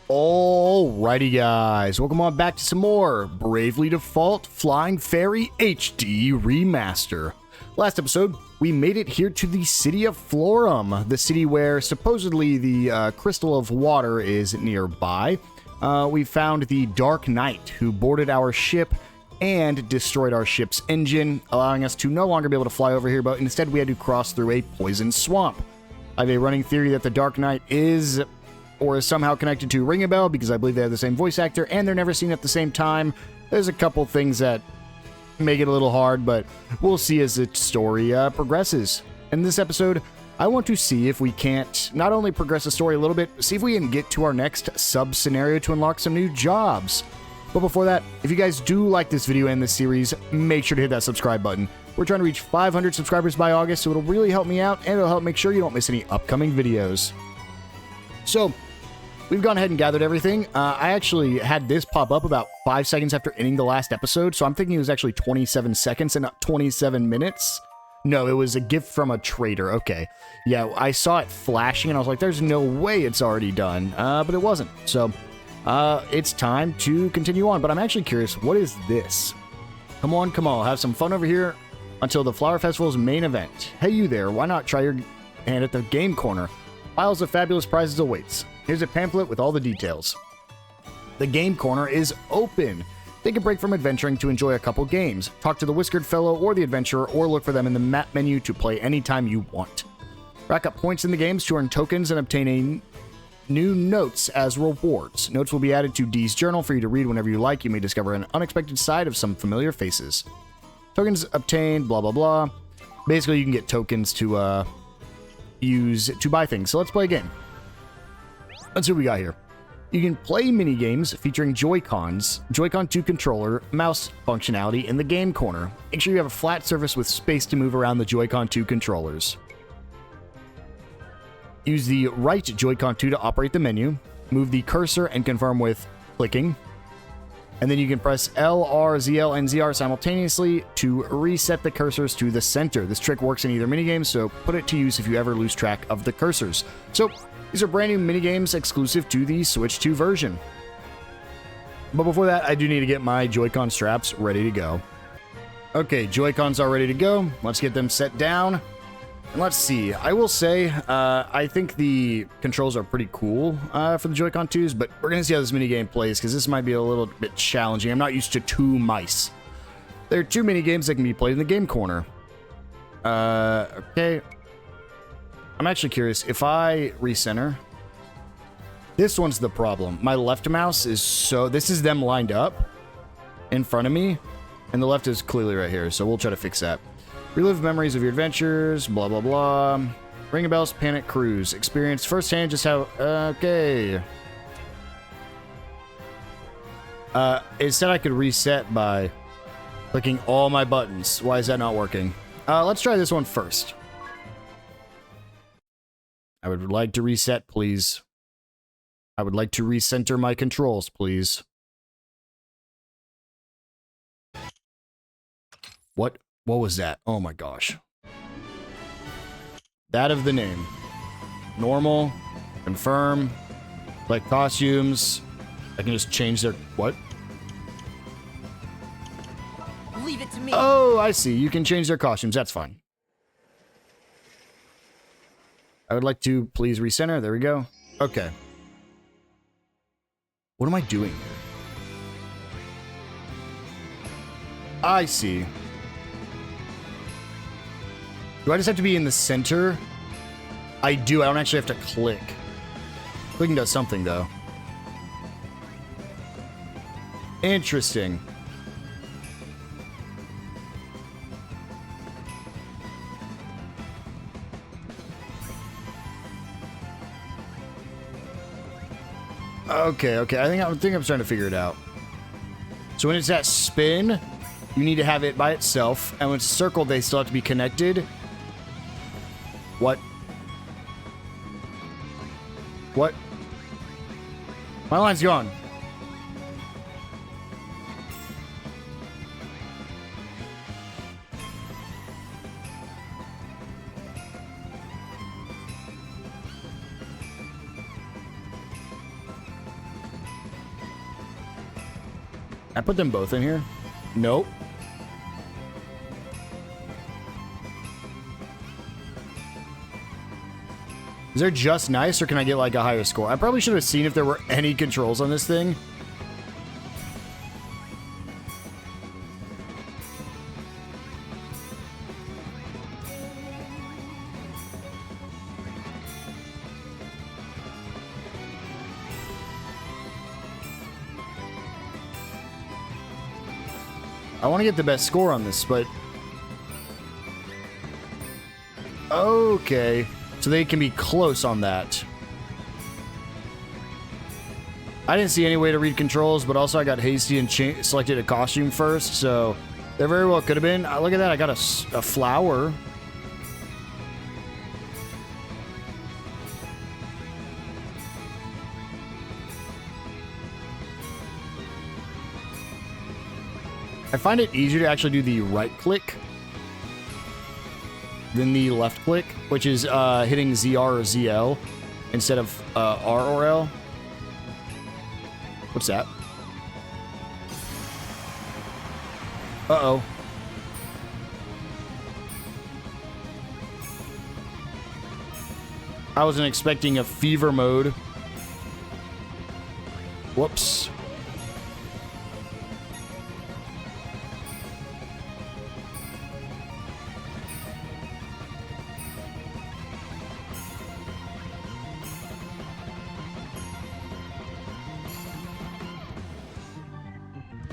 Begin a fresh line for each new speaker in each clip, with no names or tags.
Alrighty guys, welcome on back to some more Bravely Default Flying Fairy HD Remaster. Last episode, we made it here to the city of Florum, the city where supposedly the Crystal of Water is nearby. We found the Dark Knight who boarded our ship and destroyed our ship's engine, allowing us to no longer be able to fly over here, but instead we had to cross through a poison swamp. I have a running theory that the Dark Knight is somehow connected to Ringabel, because I believe they have the same voice actor, and they're never seen at the same time. There's a couple things that make it a little hard, but we'll see as the story progresses. In this episode, I want to see if we can't not only progress the story a little bit, see if we can get to our next sub-scenario to unlock some new jobs. But before that, if you guys do like this video and this series, make sure to hit that subscribe button. We're trying to reach 500 subscribers by August, so it'll really help me out, and it'll help make sure you don't miss any upcoming videos. So, we've gone ahead and gathered everything. I actually had this pop up about 5 seconds after ending the last episode, so I'm thinking it was actually 27 seconds and not 27 minutes. No, it was a gift from a trader. Okay. Yeah, I saw it flashing, and I was like, there's no way it's already done. But it wasn't. So, it's time to continue on. But I'm actually curious, what is this? Come on, have some fun over here until the Flower Festival's main event. Hey, you there, why not try your hand at the game corner? Piles of fabulous prizes awaits. Here's a pamphlet with all the details. The game corner is open. Take a break from adventuring to enjoy a couple games. Talk to the whiskered fellow or the adventurer, or look for them in the map menu to play anytime you want. Rack up points in the games to earn tokens and obtain new notes as rewards. Notes will be added to Dee's journal for you to read whenever you like. You may discover an unexpected side of some familiar faces. Tokens obtained, blah, blah, blah. Basically, you can get tokens to use to buy things. So let's play a game. Let's see what we got here. You can play minigames featuring Joy-Cons, Joy-Con 2 controller, mouse functionality in the game corner. Make sure you have a flat surface with space to move around the Joy-Con 2 controllers. Use the right Joy-Con 2 to operate the menu. Move the cursor and confirm with clicking. And then you can press L, R, ZL, and ZR simultaneously to reset the cursors to the center. This trick works in either minigame, so put it to use if you ever lose track of the cursors. So, these are brand new minigames exclusive to the Switch 2 version. But before that, I do need to get my Joy-Con straps ready to go. Okay, Joy-Cons are ready to go. Let's get them set down. And let's see. I will say, I think the controls are pretty cool for the Joy-Con 2s, but we're going to see how this minigame plays, because this might be a little bit challenging. I'm not used to 2 mice. There are 2 minigames that can be played in the game corner. Okay. I'm actually curious, if I recenter, this one's the problem. My left mouse is this is them lined up in front of me, and the left is clearly right here, so we'll try to fix that. Relive memories of your adventures, blah, blah, blah. Ringabel's Panic Cruise. Experience firsthand just how, okay. It said I could reset by clicking all my buttons. Why is that not working? Let's try this one first. I would like to reset, please. I would like to recenter my controls, please. What was that? Oh my gosh. That of the name. Normal. Confirm. Like costumes. I can just change their... What?
Leave it to me.
Oh, I see. You can change their costumes. That's fine. I would like to please recenter. There we go. Okay. What am I doing here? I see. Do I just have to be in the center? I do. I don't actually have to click. Clicking does something, though. Interesting. Okay. I think I'm starting to figure it out. So when it's at spin, you need to have it by itself, and when it's circled, they still have to be connected. What? My line's gone. I put them both in here? Nope. Is there just nice, or can I get like a higher score? I probably should have seen if there were any controls on this thing. I want to get the best score on this, but... Okay. So they can be close on that. I didn't see any way to read controls, but also I got hasty and selected a costume first, so there very well could have been. Look at that, I got a flower. I find it easier to actually do the right click than the left click, which is hitting ZR or ZL instead of R or L. What's that? Uh-oh. I wasn't expecting a fever mode. Whoops.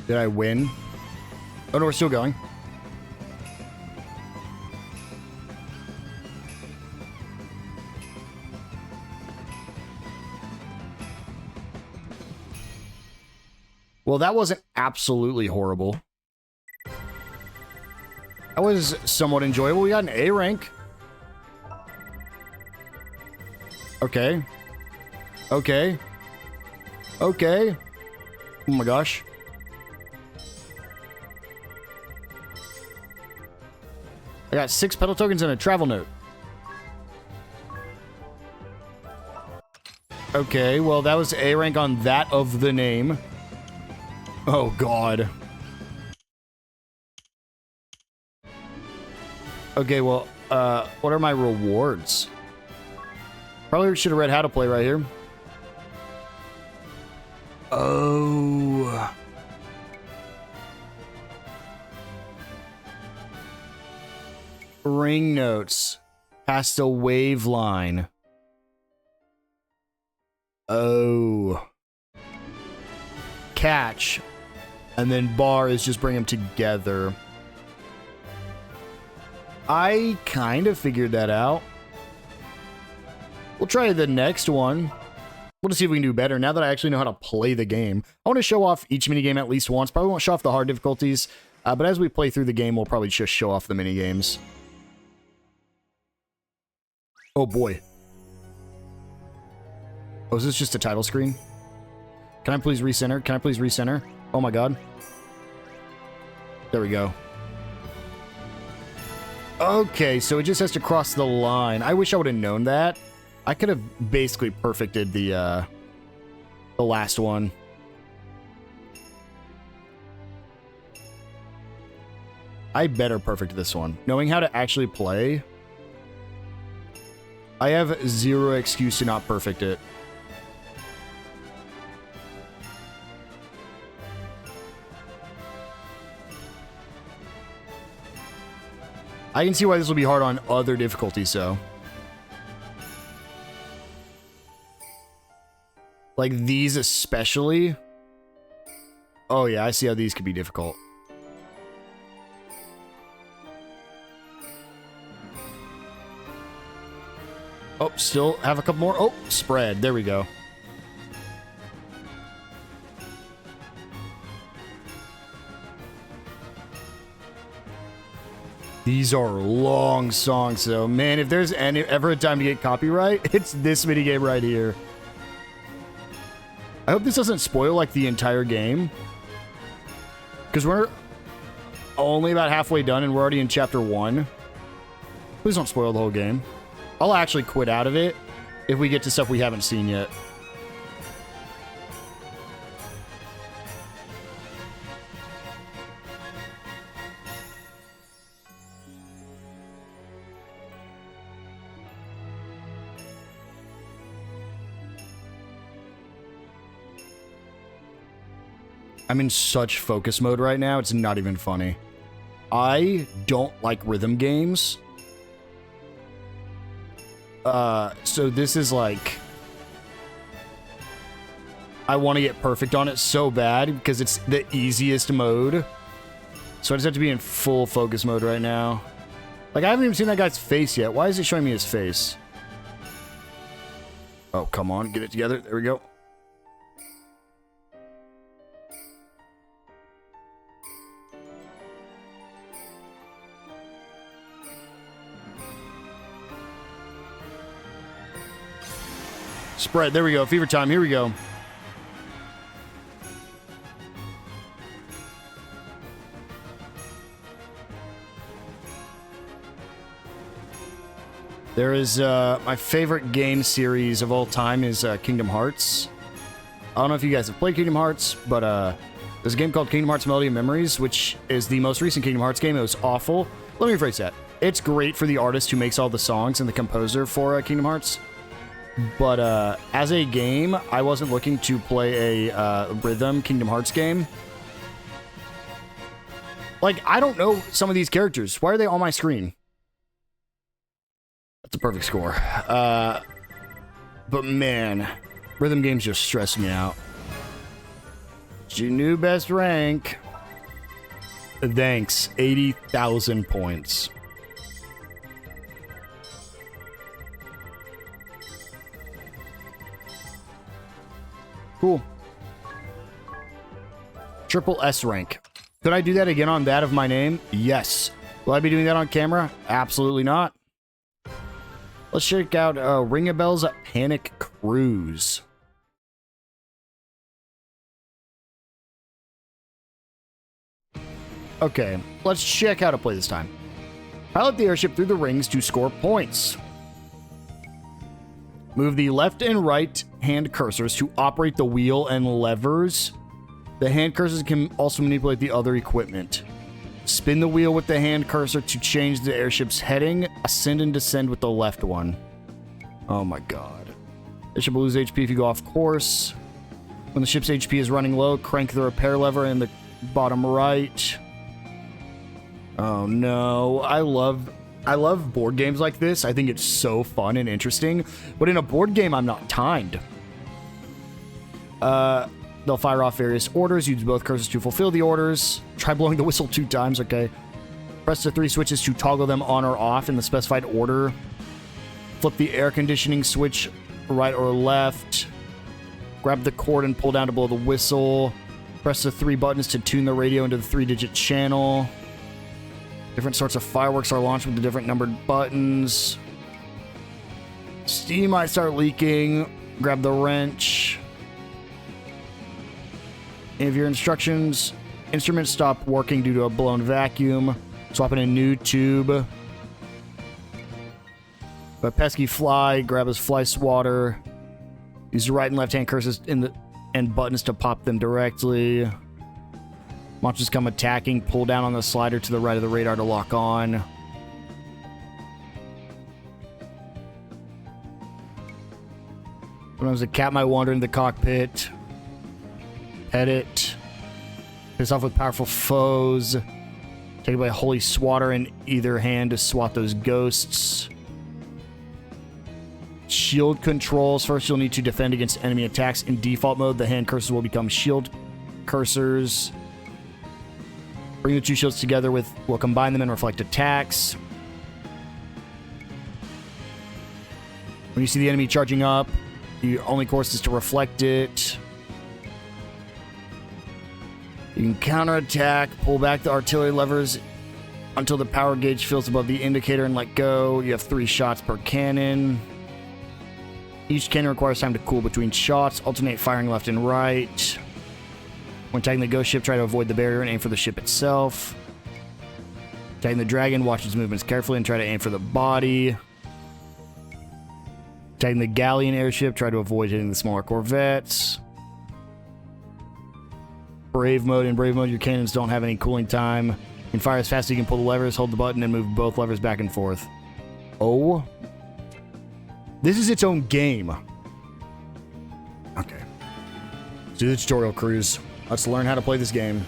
Did I win? Oh no, we're still going. Well, that wasn't absolutely horrible. That was somewhat enjoyable. We got an A rank. Okay. Okay. Okay. Oh my gosh. I got 6 pedal tokens and a travel note. Okay, well, that was A rank on that of the name. Oh, God. Okay, well, what are my rewards? Probably should have read how to play right here. Oh... Ring notes. Past a wave line. Oh. Catch. And then bar is just bring them together. I kind of figured that out. We'll try the next one. We'll just see if we can do better now that I actually know how to play the game. I want to show off each minigame at least once. Probably won't show off the hard difficulties. But as we play through the game, we'll probably just show off the minigames. Oh boy. Oh, is this just a title screen? Can I please recenter? Can I please recenter? Oh my god. There we go. Okay, so it just has to cross the line. I wish I would have known that. I could have basically perfected the last one. I better perfect this one. Knowing how to actually play... I have zero excuse to not perfect it. I can see why this will be hard on other difficulties, though. Like these especially. Oh yeah, I see how these could be difficult. Oh, still have a couple more. Oh, spread. There we go. These are long songs, though. Man, if there's ever a time to get copyright, it's this minigame right here. I hope this doesn't spoil, like, the entire game. Because we're only about halfway done, and we're already in Chapter 1. Please don't spoil the whole game. I'll actually quit out of it if we get to stuff we haven't seen yet. I'm in such focus mode right now, it's not even funny. I don't like rhythm games. So this is like... I want to get perfect on it so bad because it's the easiest mode. So I just have to be in full focus mode right now. Like, I haven't even seen that guy's face yet. Why is it showing me his face? Oh, come on. Get it together. There we go. Spread. There we go. Fever time. Here we go. There is, my favorite game series of all time is Kingdom Hearts. I don't know if you guys have played Kingdom Hearts, but there's a game called Kingdom Hearts Melody of Memories, which is the most recent Kingdom Hearts game. It was awful. Let me rephrase that. It's great for the artist who makes all the songs and the composer for Kingdom Hearts. But as a game, I wasn't looking to play a rhythm Kingdom Hearts game. Like, I don't know some of these characters. Why are they on my screen? That's a perfect score. But man, rhythm games just stress me out. It's your new best rank. Thanks. 80,000 points. Cool. Triple S rank. Could I do that again on that of my name? Yes. Will I be doing that on camera? Absolutely not. Let's check out Ringabel's Panic Cruise. Okay, let's check how to play this time. Pilot the airship through the rings to score points. Move the left and right hand cursors to operate the wheel and levers. The hand cursors can also manipulate the other equipment. Spin the wheel with the hand cursor to change the airship's heading. Ascend and descend with the left one. Oh my god. Airship will lose HP if you go off course. When the ship's HP is running low, crank the repair lever in the bottom right. Oh no. I love board games like this. I think it's so fun and interesting. But in a board game, I'm not timed. They'll fire off various orders. Use both cursors to fulfill the orders. Try blowing the whistle 2 times, okay. Press the 3 switches to toggle them on or off in the specified order. Flip the air conditioning switch right or left. Grab the cord and pull down to blow the whistle. Press the 3 buttons to tune the radio into the 3-digit channel. Different sorts of fireworks are launched with the different numbered buttons. Steam might start leaking. Grab the wrench. If your instruments stop working due to a blown vacuum, swap in a new tube. A pesky fly, grab his fly swatter. Use the right and left hand cursors and buttons to pop them directly. Monsters come attacking. Pull down on the slider to the right of the radar to lock on. Sometimes a cat might wander into the cockpit. Pet it. Piss off with powerful foes. Take away a holy swatter in either hand to swat those ghosts. Shield controls. First, you'll need to defend against enemy attacks. In default mode, the hand cursors will become shield cursors. Bring the 2 shields together we'll combine them and reflect attacks. When you see the enemy charging up, the only course is to reflect it. You can counterattack, pull back the artillery levers until the power gauge fills above the indicator and let go. You have 3 shots per cannon. Each cannon requires time to cool between shots. Alternate firing left and right. When tagging the ghost ship, try to avoid the barrier and aim for the ship itself. Tagging the dragon, watch its movements carefully and try to aim for the body. Tagging the galleon airship, try to avoid hitting the smaller corvettes. Brave mode. In brave mode, your cannons don't have any cooling time. You can fire as fast as you can pull the levers, hold the button, and move both levers back and forth. Oh. This is its own game. Okay. Let's do the tutorial cruise. Let's learn how to play this game.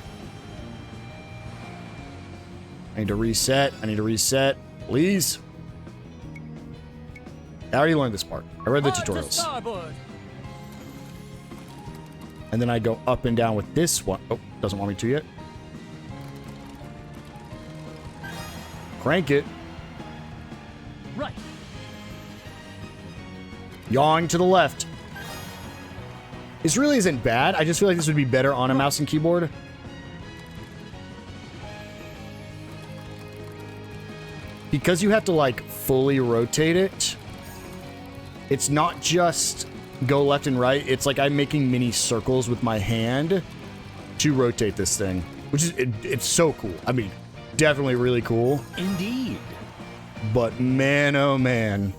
I need to reset. I need to reset. Please. I already learned this part. I read the tutorials. And then I go up and down with this one. Oh, doesn't want me to yet. Crank it.
Right.
Yawing to the left. This really isn't bad. I just feel like this would be better on a mouse and keyboard. Because you have to, like, fully rotate it, it's not just go left and right. It's like I'm making mini circles with my hand to rotate this thing, which is, it's so cool. I mean, definitely really cool.
Indeed.
But man, oh man.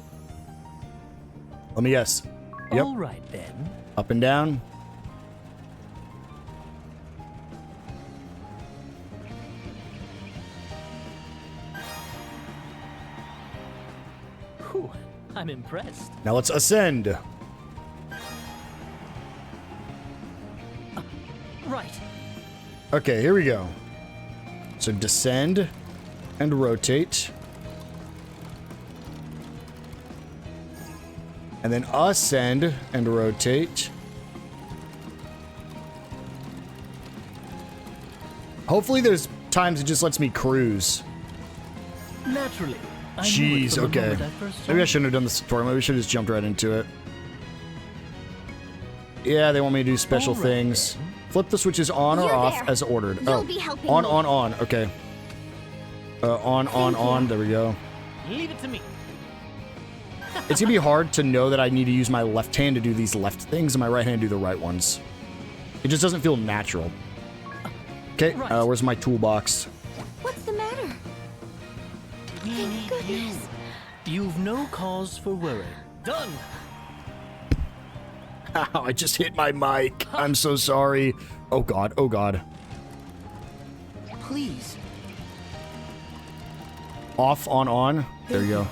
Let me guess. Yep.
All right, then.
Up and down.
Whew, I'm impressed.
Now let's ascend.
Right.
Okay, here we go. So descend and rotate. And then ascend and rotate. Hopefully there's times it just lets me cruise.
Naturally.
Jeez, okay. Maybe I shouldn't have done this tutorial. Maybe we should have just jumped right into it. Yeah, they want me to do special things. Then. Flip the switches on or off as ordered.
You'll be helping
on,
me.
on. Okay. On. There we go.
Leave it to me.
It's gonna be hard to know that I need to use my left hand to do these left things and my right hand to do the right ones. It just doesn't feel natural. Okay,
right.
Where's my toolbox?
What's the matter? Thank goodness.
You've no cause for worry. Done.
Ow, I just hit my mic. I'm so sorry. Oh god, oh god.
Please.
Off, on. There you go.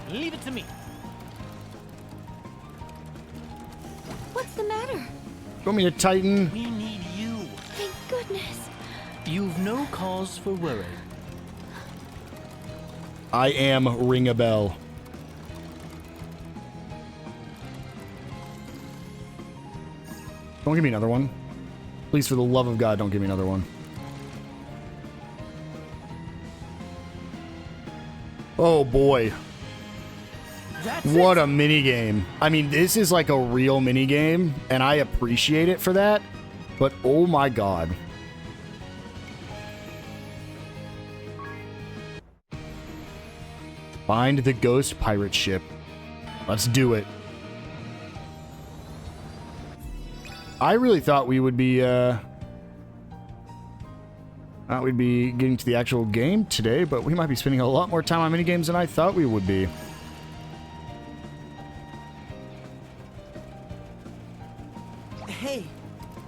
Leave it to me.
What's the matter?
Want me to tighten?
We need you.
Thank goodness.
You've no cause for worry.
I am Ringabel. Don't give me another one. Please, for the love of God, don't give me another one. Oh boy. What a minigame. I mean, this is like a real minigame, and I appreciate it for that, but oh my god. Find the ghost pirate ship. Let's do it. I really thought we would be, thought we'd be getting to the actual game today, but we might be spending a lot more time on minigames than I thought we would be.
Hey,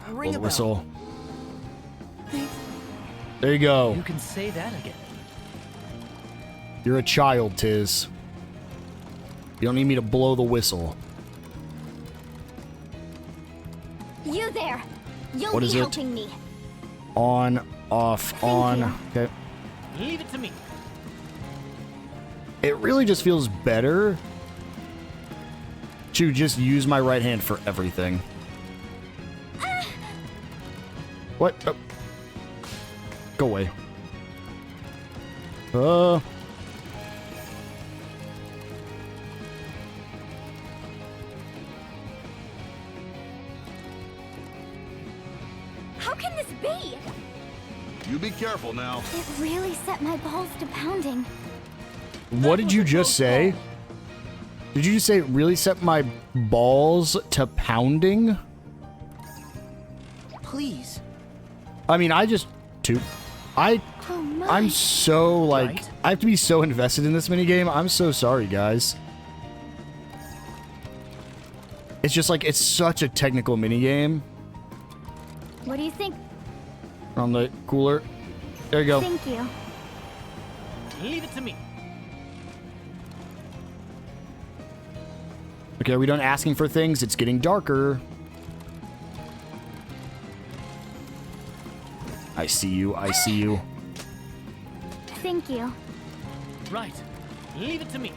Blow the whistle.
Thanks.
There you go.
You can say that again.
You're a child, Tiz. You don't need me to blow the whistle.
You there. You'll
What
be
is it?
helping me.
On, off, on. Okay.
Leave it to me.
It really just feels better to just use my right hand for everything. What? Oh. Go away.
How can this be?
You be careful now.
It really set my balls to pounding.
What did you just say? Did you just say it really set my balls to pounding?
Please.
I mean,
Oh my.
I'm so, like,
Right.
I have to be so invested in this minigame. I'm so sorry, guys. It's just like, it's such a technical minigame.
What do you think?
On the cooler. There you go.
Thank you.
Leave it to me.
Okay, are we done asking for things? It's getting darker. I see you. I see you.
Thank you.
Right. Leave it to me.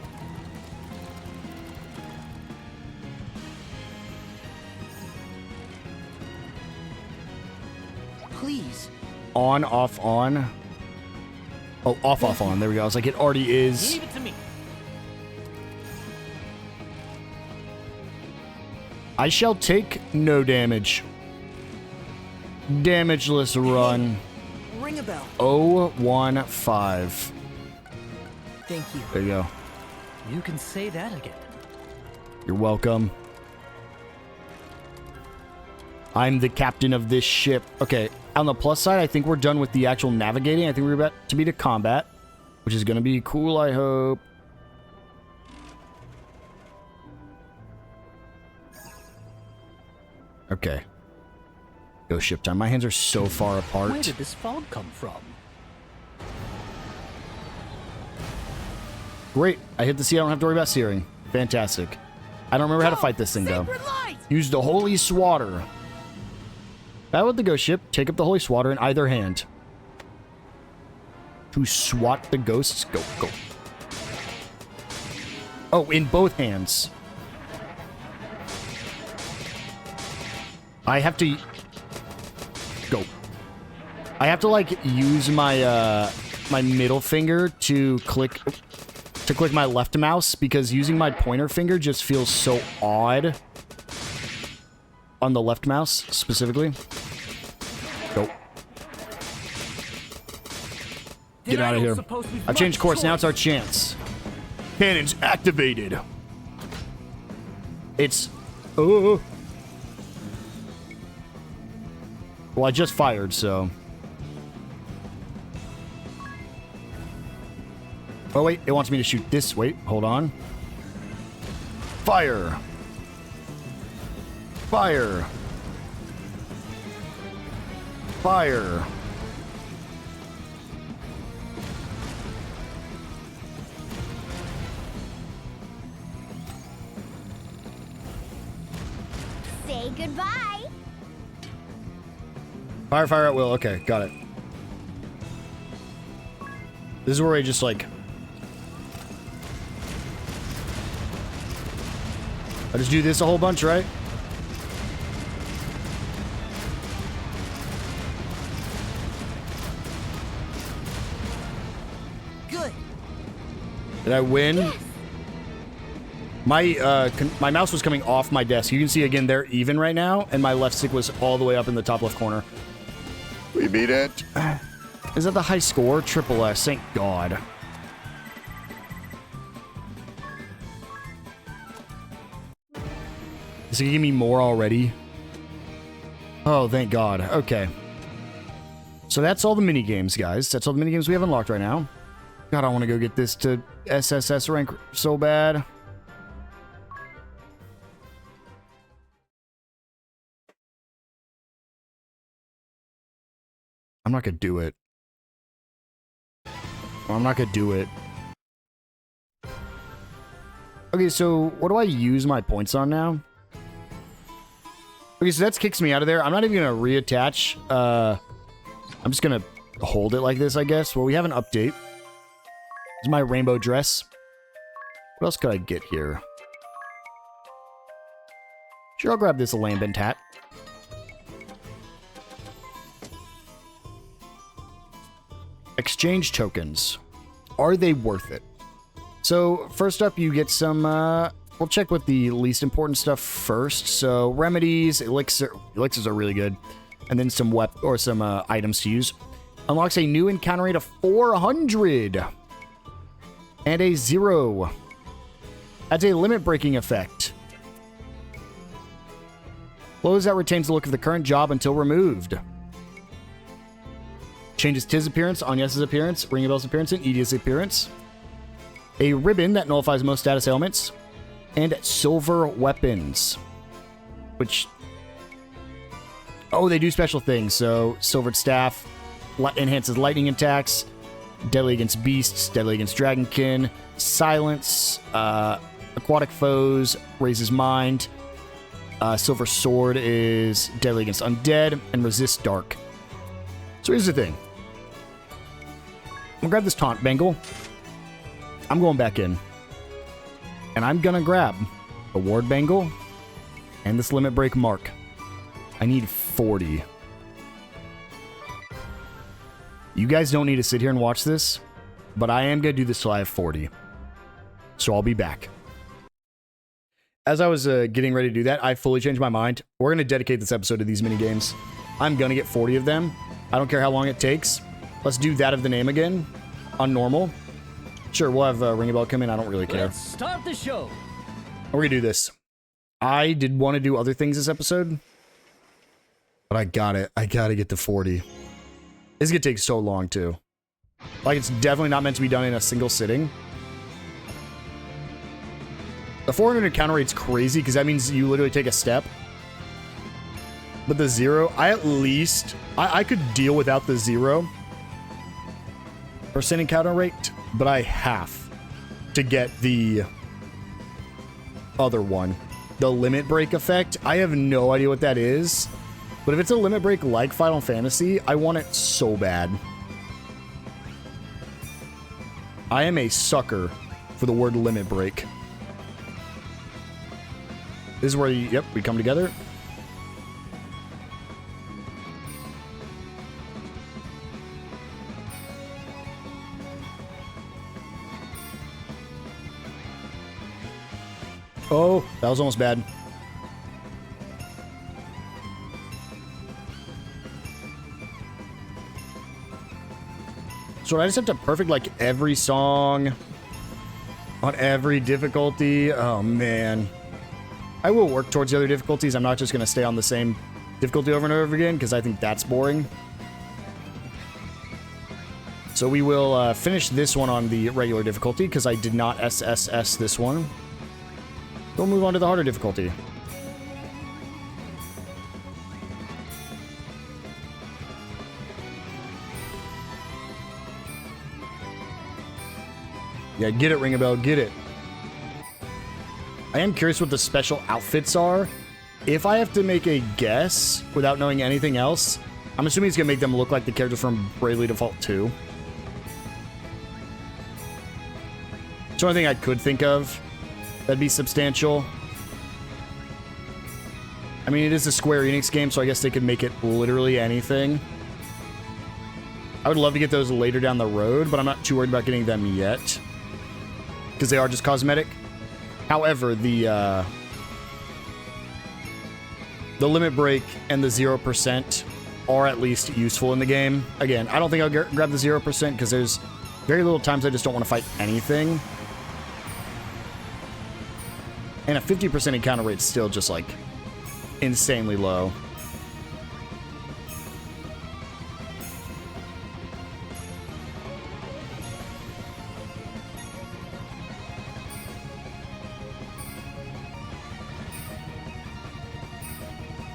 Please.
On, off, on. Oh, off, off, on. There we go. I was like, it already is.
Leave it to me.
I shall take no damage. Damageless run.
Ringabel.
015.
Thank you.
There you go.
You can say that again.
You're welcome. I'm the captain of this ship. Okay, on the plus side, I think we're done with the actual navigating. I think we're about to be to combat, which is going to be cool, I hope. Okay. Go ship time. My hands are so far apart.
Where did this fog come from?
Great. I hit the sea. I don't have to worry about searing. Fantastic. I don't remember how to fight this thing, though. Use the holy swatter. Battle with the ghost ship. Take up the holy swatter in either hand. To swat the ghosts. Go, go. Oh, in both hands. I have to... Go. I have to, like, use my, my middle finger to click my left mouse, because using my pointer finger just feels so odd on the left mouse, specifically. Go. Get out of here. I've changed course. Now it's our chance. Cannons activated. It's... Well, I just fired, so... Oh, wait. It wants me to shoot this. Wait. Hold on. Fire. Fire. Fire.
Say goodbye.
Fire, fire at will. Okay, got it. This is where I just, like... I just do this a whole bunch, right?
Good.
Did I win?
Yes.
My mouse was coming off my desk. You can see again they're even right now, and my left stick was all the way up in the top left corner.
We beat it.
Is that the high score? Triple S. Thank God. Is it gonna give me more already? Oh, thank God. Okay. So that's all the minigames, guys. That's all the minigames we have unlocked right now. God, I want to go get this to SSS rank so bad. I'm not gonna do it. I'm not gonna do it. Okay, so what do I use my points on now? Okay, so that kicks me out of there. I'm not even gonna reattach. I'm just gonna hold it like this, I guess. Well, we have an update. This is my rainbow dress. What else could I get here? Sure, I'll grab this lambent hat. Exchange tokens. Are they worth it? So, first up, you get some, we'll check with the least important stuff first. So, remedies, elixirs are really good. And then some items to use. Unlocks a new encounter rate of 400. And a 0. Adds a limit-breaking effect. Clothes that retains the look of the current job until removed. Changes Tiz's appearance, Agnès' appearance, Ringabel's appearance, and Edea's appearance. A ribbon that nullifies most status ailments. And silver weapons. Which... Oh, they do special things. So, silvered staff enhances lightning attacks. Deadly against beasts. Deadly against dragonkin. Silence. Aquatic foes. Raises mind. Silver sword is deadly against undead. And resists dark. So here's the thing. I'm gonna grab this taunt bangle. I'm going back in. And I'm gonna grab the ward bangle and this limit break mark. I need 40. You guys don't need to sit here and watch this, but I am gonna do this till I have 40. So I'll be back. As I was getting ready to do that, I fully changed my mind. We're gonna dedicate this episode to these mini games. I'm gonna get 40 of them. I don't care how long it takes. Let's do that of the name again on normal. Sure, we'll have Ringabel come in. I don't really care.
Let's start the show.
We're gonna do this. I did want to do other things this episode, but I got it. I gotta get to 40. This is gonna take so long too. Like, it's definitely not meant to be done in a single sitting. The 400 counter rate's crazy because that means you literally take a step. But the 0, I could deal without the 0% encounter rate, but I have to get the other one. The limit break effect. I have no idea what that is, but if it's a limit break like Final Fantasy, I want it so bad. I am a sucker for the word limit break. This is where, yep, we come together. Oh, that was almost bad. So I just have to perfect like every song on every difficulty. Oh man. I will work towards the other difficulties. I'm not just going to stay on the same difficulty over and over again because I think that's boring. So we will finish this one on the regular difficulty because I did not SSS this one. We'll move on to the harder difficulty. Yeah, get it, Ringabel, get it. I am curious what the special outfits are. If I have to make a guess without knowing anything else, I'm assuming it's going to make them look like the characters from Bravely Default 2. It's the only thing I could think of that'd be substantial. I mean, it is a Square Enix game, so I guess they could make it literally anything. I would love to get those later down the road, but I'm not too worried about getting them yet, because they are just cosmetic. However, the limit break and the 0% are at least useful in the game. Again, I don't think I'll grab the 0% because there's very little times I just don't want to fight anything. And a 50% encounter rate is still just like insanely low.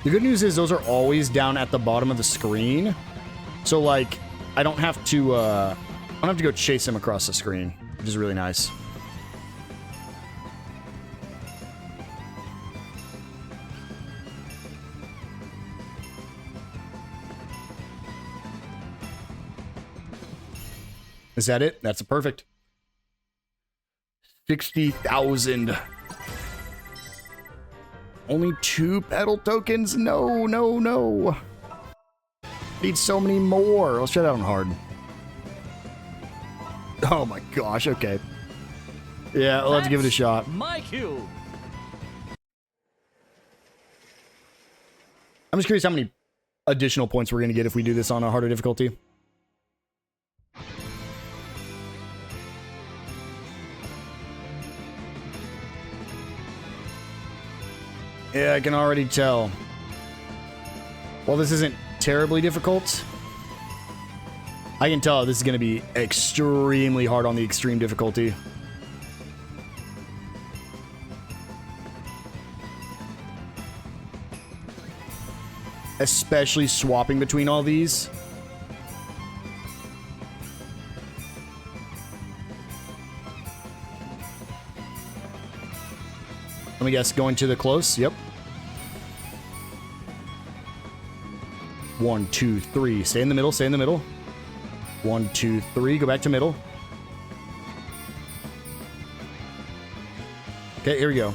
The good news is those are always down at the bottom of the screen. So like I don't have to go chase him across the screen, which is really nice. Is that it? That's a perfect. 60,000. Only 2 pedal tokens? No, no, no. Need so many more. Let's try that on hard. Oh my gosh, okay. Yeah, let's give it a shot.
My cue.
I'm just curious how many additional points we're going to get if we do this on a harder difficulty. Yeah, I can already tell. Well, this isn't terribly difficult. I can tell this is going to be extremely hard on the extreme difficulty. Especially swapping between all these. Let me guess, going to the close? Yep. 1, 2, 3. Stay in the middle, stay in the middle. 1, 2, 3. Go back to middle. Okay, here we go.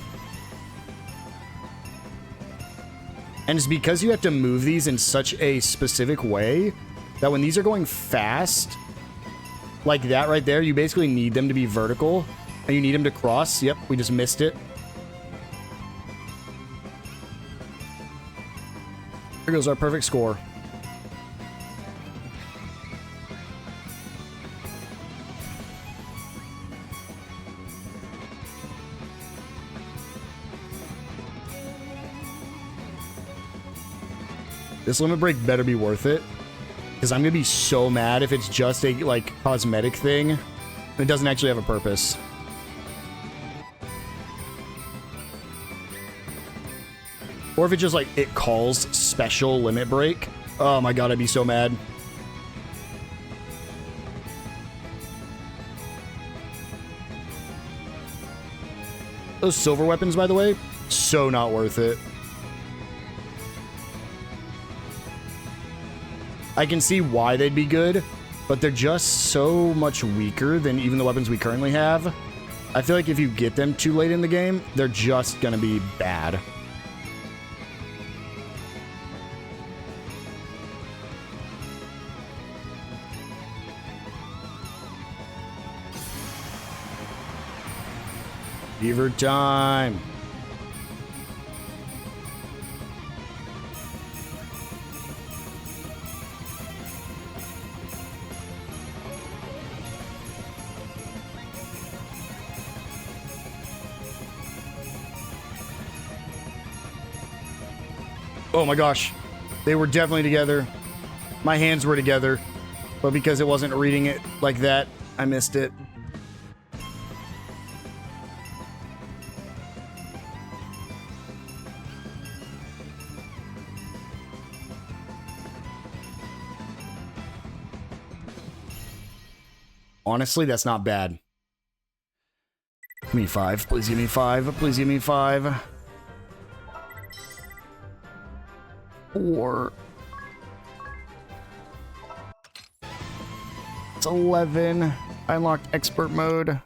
And it's because you have to move these in such a specific way that when these are going fast, like that right there, you basically need them to be vertical. And you need them to cross. Yep, we just missed it. There goes our perfect score. This limit break better be worth it, because I'm gonna be so mad if it's just a like cosmetic thing and it doesn't actually have a purpose. Or if it just like it calls special limit break. Oh my god, I'd be so mad. Those silver weapons, by the way, so not worth it. I can see why they'd be good, but they're just so much weaker than even the weapons we currently have. I feel like if you get them too late in the game, they're just gonna be bad. Beaver time. Oh my gosh. They were definitely together. My hands were together. But because it wasn't reading it like that, I missed it. Honestly, that's not bad. Give me 5. Please give me 5. Please give me 5. 4. It's 11. I unlocked expert mode.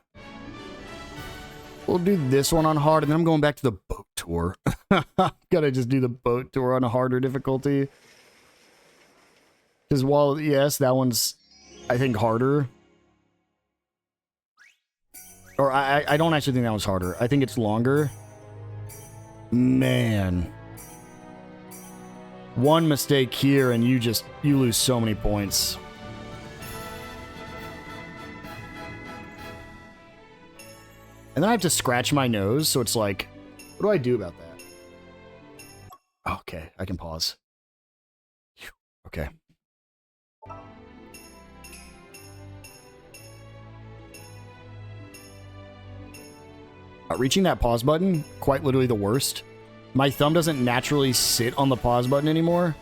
We'll do this one on hard, and then I'm going back to the boat tour. Gotta just do the boat tour on a harder difficulty. Because while, yes, that one's, I think, harder. Or I don't actually think that was harder. I think it's longer. Man. One mistake here and you lose so many points. And then I have to scratch my nose, so it's like, what do I do about that? Okay, I can pause. Okay. Reaching that pause button, quite literally the worst. My thumb doesn't naturally sit on the pause button anymore.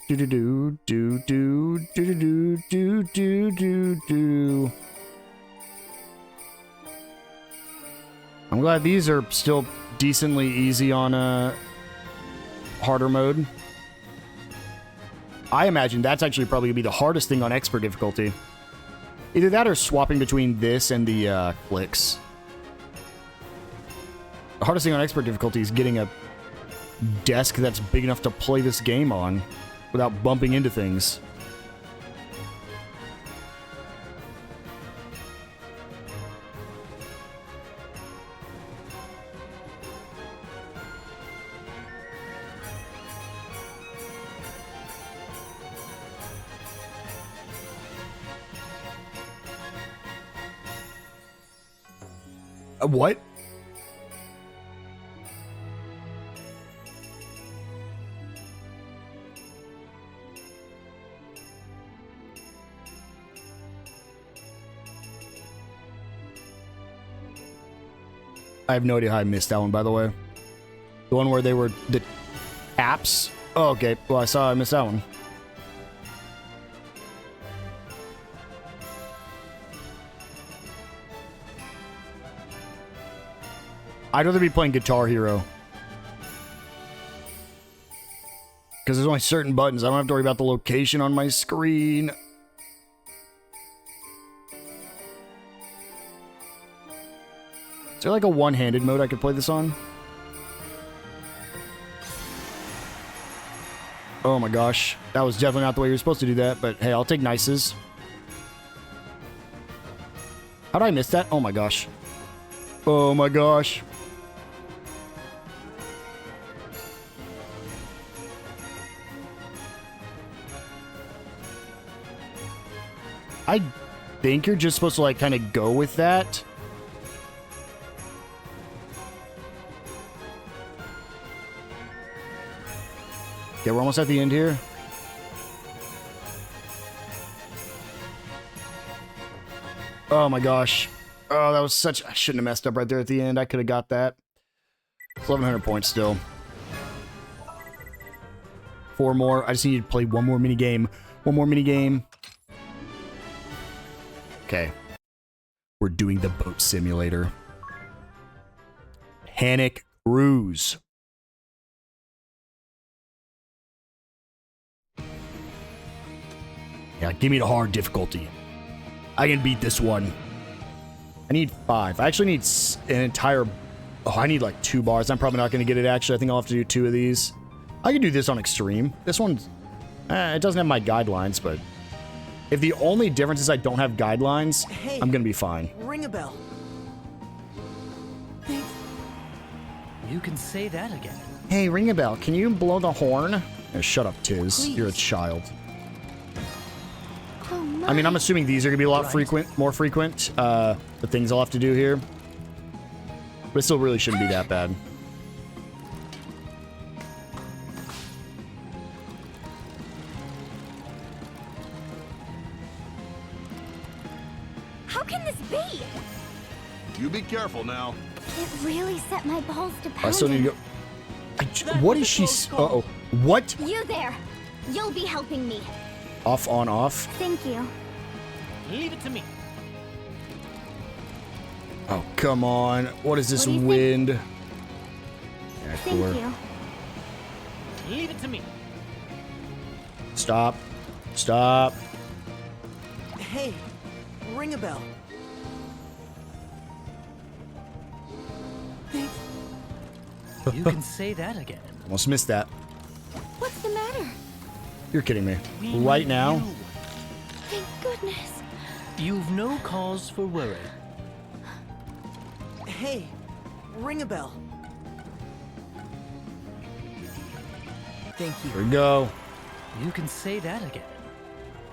Do do do do do do do do do do do. I'm glad these are still decently easy on harder mode. I imagine that's actually probably gonna be the hardest thing on expert difficulty. Either that or swapping between this and the clicks. The hardest thing on expert difficulty is getting a desk that's big enough to play this game on without bumping into things. What? I have no idea how I missed that one, by the way. The one where they were the taps Oh, okay. Well, I missed that one. I'd rather be playing Guitar Hero. Because there's only certain buttons. I don't have to worry about the location on my screen. Is there like a one-handed mode I could play this on? Oh my gosh. That was definitely not the way you were supposed to do that, but hey, I'll take nices. How did I miss that? Oh my gosh. Oh my gosh. I think you're just supposed to like kind of go with that. Okay, we're almost at the end here. Oh my gosh. Oh, that was such... I shouldn't have messed up right there at the end. I could have got that. 1,100 points still. 4 more. I just need to play one more mini game. One more mini game. Okay. We're doing the boat simulator. Panic Cruise. Yeah, give me the hard difficulty. I can beat this one. I need 5. I actually need an entire... Oh, I need like 2 bars. I'm probably not going to get it, actually. I think I'll have to do 2 of these. I can do this on extreme. This one's... it doesn't have my guidelines, but... If the only difference is I don't have guidelines, hey, I'm going to be fine.
Ringabel. You can say that again.
Hey, Ringabel, can you blow the horn? Oh, shut up, Tiz.
Please.
You're a child.
Oh my.
I mean, I'm assuming these are going to be a lot more frequent, the things I'll have to do here. But it still really shouldn't be that bad.
How can this be?
You be careful now.
It really set my balls to pounding.
I still need to go... what is she... Uh-oh. What?
You there. You'll be helping me.
Off, on, off.
Thank you.
Leave it to me.
Oh, come on. What is this
What do you
wind? Yeah,
Thank
cooler.
you.
Leave it to me.
Stop. Stop.
Hey, Ringabel. You can say that again.
Almost missed that.
What's the matter?
You're kidding me.
We
Right
need
now?
you.
Thank goodness.
You've no cause for worry. Hey, Ringabel. Thank
Here
you.
we go.
You can say that again.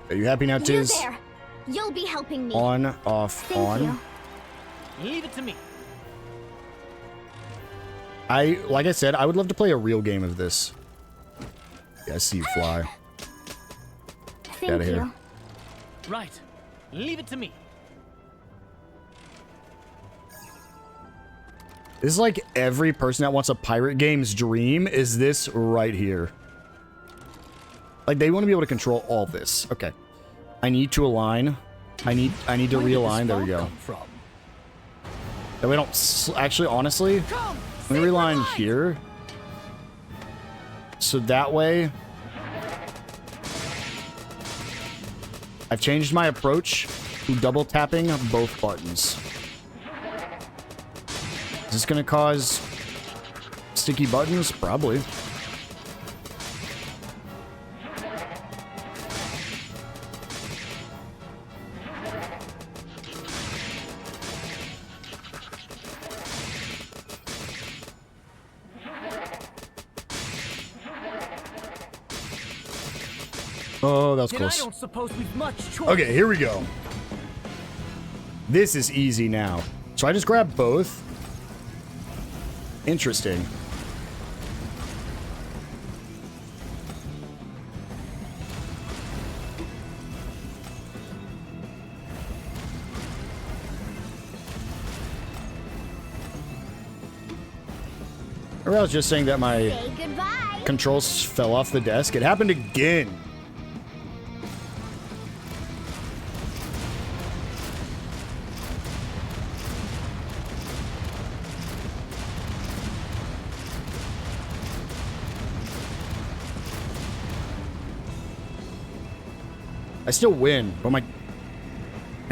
Are you happy now,
You
Tiz?
there. You'll be helping me.
On, off,
Thank
on.
you.
Leave it to me.
Like I said, I would love to play a real game of this. Yeah, I see you fly.
Thank
outta here.
you.
Right. Leave it to me.
This is like every person that wants a pirate game's dream is this right here. Like, they want to be able to control all this. Okay. I need to align. I need to
Where did this
realign. There we
fall
go.
come from?
That we don't... Actually, honestly, let me realign here. So that way... I've changed my approach to double tapping both buttons. Is this going to cause sticky buttons? Probably. Oh, that was
Then
close.
I don't suppose we've much choice.
Okay, here we go. This is easy now. So I just grab both. Interesting. Or I was just saying that my...
Say goodbye.
controls fell off the desk. It happened again. I still win, but I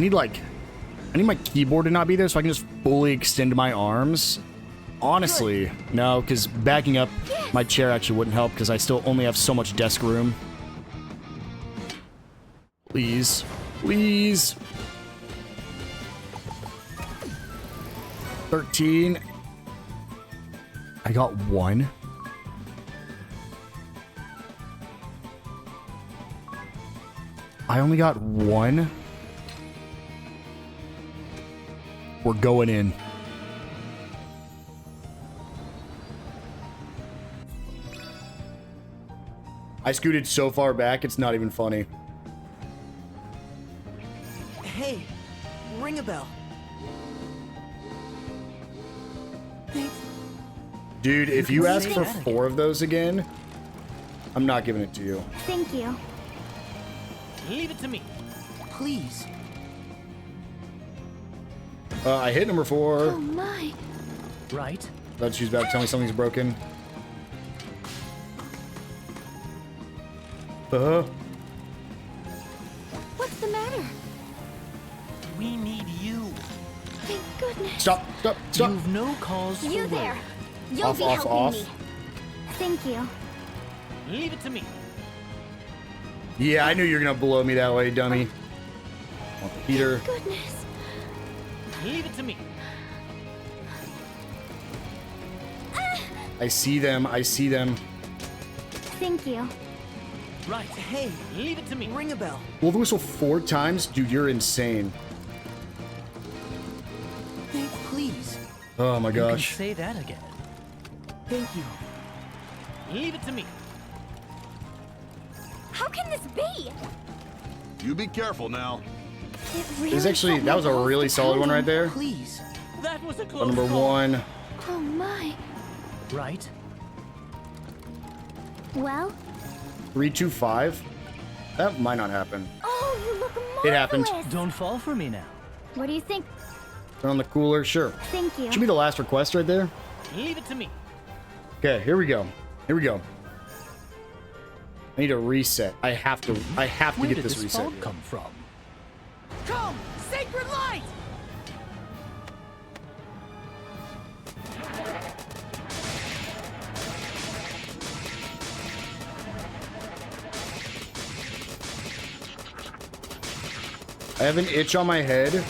need my keyboard to not be there so I can just fully extend my arms. Honestly, no, because backing up my chair actually wouldn't help because I still only have so much desk room. Please. Please. 13. I got 1. I only got 1. We're going in. I scooted so far back, it's not even funny.
Hey, Ringabel. Thanks.
Dude, if you ask for 4 of those again, I'm not giving it to you.
Thank you.
Leave it to me.
Please.
I hit number 4.
Oh my.
Right.
Thought she was about to tell me something's broken.
What's the matter?
We need you.
Thank goodness.
Stop, stop, stop.
You've no cause
You
for
there.
worry.
You'll
Off,
be
off,
helping
off.
me. Thank you.
Leave it to me.
Yeah, I knew you were gonna blow me that way, dummy. Peter.
Goodness.
Leave it to me.
I see them, I see them.
Thank you.
Right.
Hey,
Leave it to me.
Ringabel.
Blow the whistle 4 times? Dude, you're insane.
Thanks, please.
Oh my
You can
gosh.
say that again.
Thank you.
Leave it to me.
How can this be?
You be careful now.
It really
This is actually,
set
that
me
was a
off
really
the
solid one
path.
right there.
Please.
That was a close
Number
call.
1.
Oh my.
Right.
Well.
3, 2, 5. That might not happen.
Oh, you look marvelous.
It happened.
Don't fall for me now.
What do you think?
Turn on the cooler, sure.
Thank you.
Should be the last request right there.
Leave it to me.
Okay, here we go. Here we go. I need a reset. I have to
Where
get
did
this
this
reset.
fog come from?
Come, sacred light!
I have an itch on my head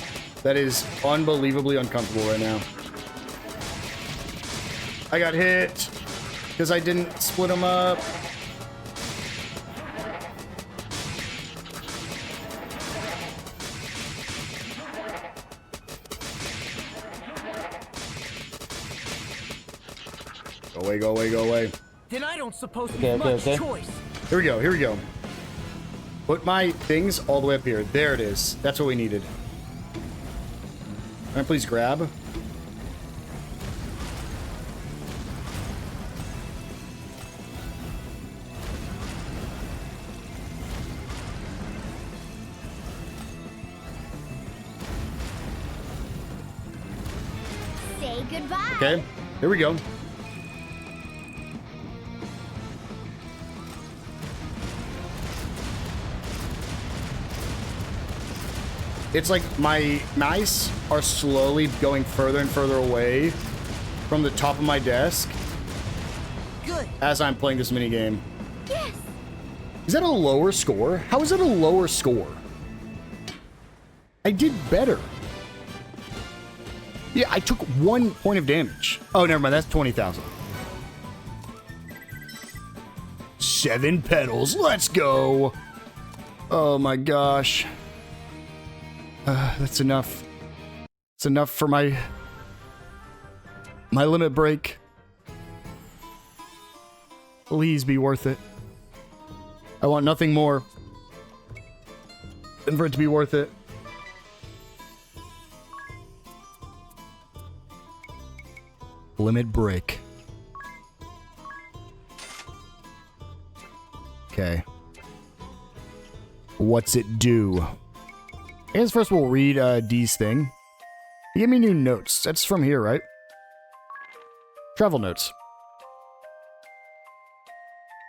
that is unbelievably uncomfortable right now. I got hit because I didn't split them up. Go away, go away, go away.
Then I don't suppose we've much choice.
Here we go, here we go. Put my things all the way up here. There it is. That's what we needed. Can I please grab?
Say goodbye.
Okay, here we go. It's like my mice are slowly going further and further away from the top of my desk
Good.
as I'm playing this minigame.
Yes.
Is that a lower score? How is that a lower score? I did better. Yeah, I took 1 point of damage. Oh, never mind. That's 20,000. 7 pedals. Let's go. Oh my gosh. That's enough. It's enough for my limit break. Please be worth it. I want nothing more than for it to be worth it. Limit break. Okay. What's it do? I guess first we'll read D's thing. He gave me new notes. That's from here, right? Travel notes.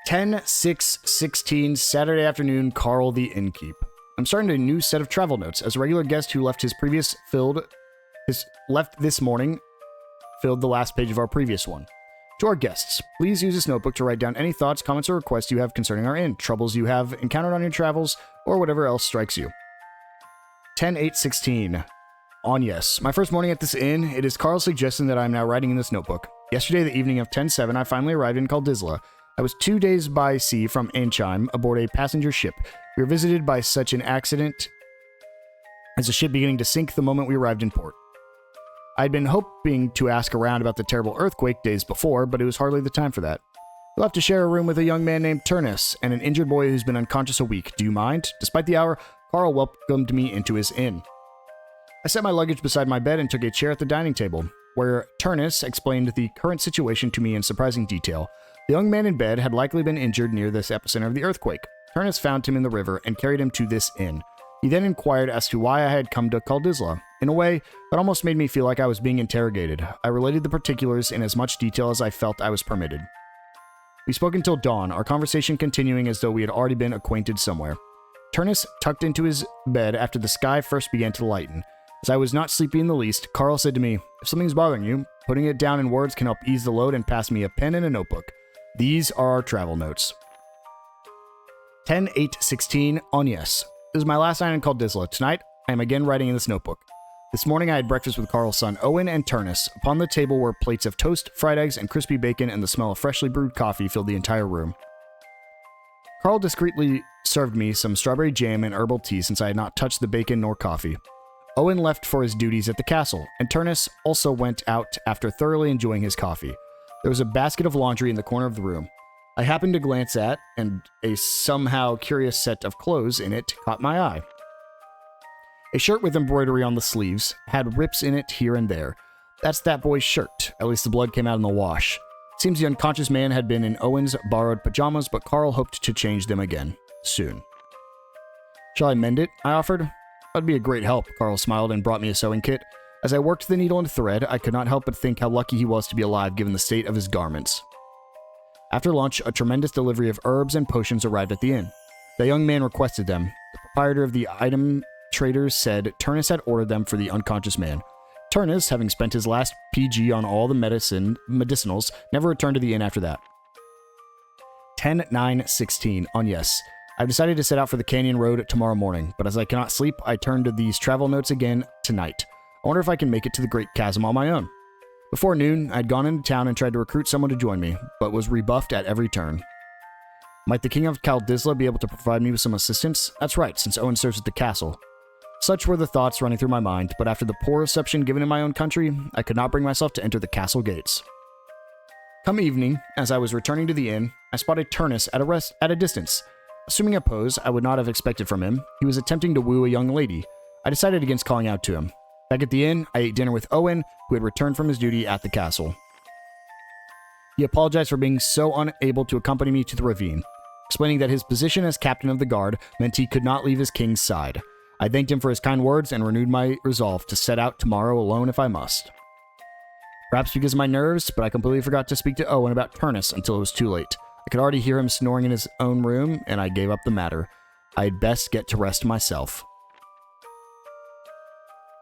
10/6/16, Saturday afternoon, Carl the Innkeep. I'm starting a new set of travel notes as a regular guest who left this morning filled the last page of our previous one. To our guests, please use this notebook to write down any thoughts, comments, or requests you have concerning our inn, troubles you have encountered on your travels, or whatever else strikes you. 10/8/16. Agnès. My first morning at this inn, it is Carl's suggestion that I am now writing in this notebook. Yesterday, the evening of 10/7, I finally arrived in Caldisla. I was 2 days by sea from Ansheim aboard a passenger ship. We were visited by such an accident as the ship beginning to sink the moment we arrived in port. I'd been hoping to ask around about the terrible earthquake days before, but it was hardly the time for that. You'll have to share a room with a young man named Turnus and an injured boy who's been unconscious a week. Do you mind? Despite the hour, Carl welcomed me into his inn. I set my luggage beside my bed and took a chair at the dining table, where Turnus explained the current situation to me in surprising detail. The young man in bed had likely been injured near this epicenter of the earthquake. Turnus found him in the river and carried him to this inn. He then inquired as to why I had come to Caldisla. In a way, that almost made me feel like I was being interrogated. I related the particulars in as much detail as I felt I was permitted. We spoke until dawn, our conversation continuing as though we had already been acquainted somewhere. Turnus tucked into his bed after the sky first began to lighten. As I was not sleepy in the least, Carl said to me, "If something's bothering you, putting it down in words can help ease the load," and passed me a pen and a notebook. These are our travel notes. 10/8/16, Agnès. This is my last night in Caldisla. Tonight, I am again writing in this notebook. This morning I had breakfast with Carl's son Owen and Turnus. Upon the table were plates of toast, fried eggs, and crispy bacon, and the smell of freshly brewed coffee filled the entire room. Carl discreetly served me some strawberry jam and herbal tea since I had not touched the bacon nor coffee. Owen left for his duties at the castle, and Turnus also went out after thoroughly enjoying his coffee. There was a basket of laundry in the corner of the room. I happened to glance at, and a somehow curious set of clothes in it caught my eye. A shirt with embroidery on the sleeves had rips in it here and there. That's that boy's shirt. At least the blood came out in the wash. Seems the unconscious man had been in Owen's borrowed pajamas, but Carl hoped to change them again. Soon. Shall I mend it? I offered. That'd be a great help. Carl smiled and brought me a sewing kit. As I worked the needle and thread, I could not help but think how lucky he was to be alive given the state of his garments. After lunch, a tremendous delivery of herbs and potions arrived at the inn. The young man requested them. The proprietor of the item traders said Turnus had ordered them for the unconscious man. Turnus, having spent his last PG on all the medicinals, never returned to the inn after that. 10/9/16, Agnès. I've decided to set out for the canyon road tomorrow morning, but as I cannot sleep, I turn to these travel notes again tonight. I wonder if I can make it to the Great Chasm on my own. Before noon, I'd gone into town and tried to recruit someone to join me, but was rebuffed at every turn. Might the king of Caldisla be able to provide me with some assistance? That's right, since Owen serves at the castle. Such were the thoughts running through my mind, but after the poor reception given in my own country, I could not bring myself to enter the castle gates. Come evening, as I was returning to the inn, I spotted Turnus at a distance. Assuming a pose I would not have expected from him, he was attempting to woo a young lady. I decided against calling out to him. Back at the inn, I ate dinner with Owen, who had returned from his duty at the castle. He apologized for being so unable to accompany me to the ravine, explaining that his position as captain of the guard meant he could not leave his king's side. I thanked him for his kind words and renewed my resolve to set out tomorrow alone if I must. Perhaps because of my nerves, but I completely forgot to speak to Owen about Turnus until it was too late. I could already hear him snoring in his own room, and I gave up the matter. I'd best get to rest myself.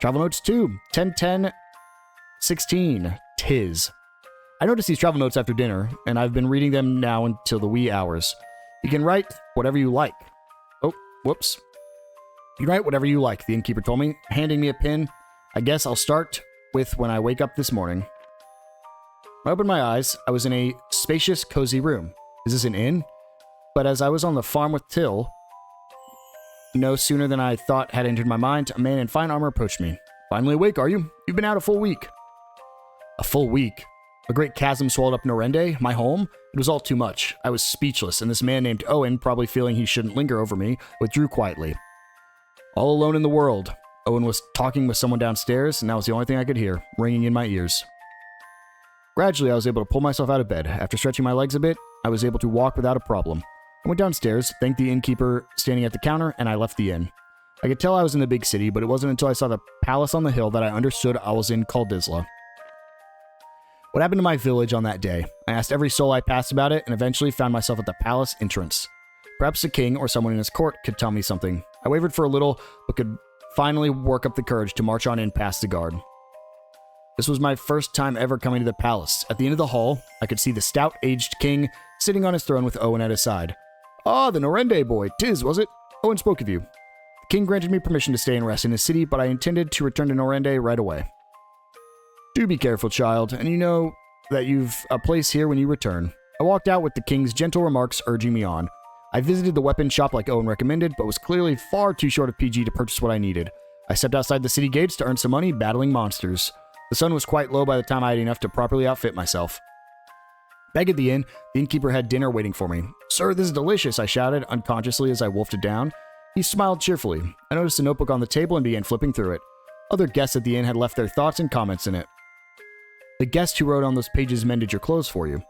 Travel notes 2, 10/10/16, Tis. I noticed these travel notes after dinner, and I've been reading them now until the wee hours. You can write whatever you like. Oh, whoops. You can write whatever you like, the innkeeper told me, handing me a pen. I guess I'll start with when I wake up this morning. When I opened my eyes, I was in a spacious, cozy room. Is this an inn? But as I was on the farm with Till, no sooner than I thought had entered my mind, a man in fine armor approached me. Finally awake, are you? You've been out a full week. A full week? A great chasm swallowed up Norende, my home? It was all too much. I was speechless, and this man named Owen, probably feeling he shouldn't linger over me, withdrew quietly. All alone in the world. Owen was talking with someone downstairs, and that was the only thing I could hear, ringing in my ears. Gradually, I was able to pull myself out of bed. After stretching my legs a bit, I was able to walk without a problem. I went downstairs, thanked the innkeeper standing at the counter, and I left the inn. I could tell I was in the big city, but it wasn't until I saw the palace on the hill that I understood I was in Kaldisla. What happened to my village on that day? I asked every soul I passed about it, and eventually found myself at the palace entrance. Perhaps the king or someone in his court could tell me something. I wavered for a little, but could finally work up the courage to march on in past the guard. This was my first time ever coming to the palace. At the end of the hall, I could see the stout, aged king sitting on his throne with Owen at his side. Ah, the Norende boy, 'tis, was it? Owen spoke of you. The king granted me permission to stay and rest in his city, but I intended to return to Norende right away. Do be careful, child, and you know that you've a place here when you return. I walked out with the king's gentle remarks urging me on. I visited the weapon shop like Owen recommended, but was clearly far too short of PG to purchase what I needed. I stepped outside the city gates to earn some money battling monsters. The sun was quite low by the time I had enough to properly outfit myself. Back at the inn, the innkeeper had dinner waiting for me. Sir, this is delicious, I shouted unconsciously as I wolfed it down. He smiled cheerfully. I noticed a notebook on the table and began flipping through it. Other guests at the inn had left their thoughts and comments in it. The guest who wrote on those pages mended your clothes for you.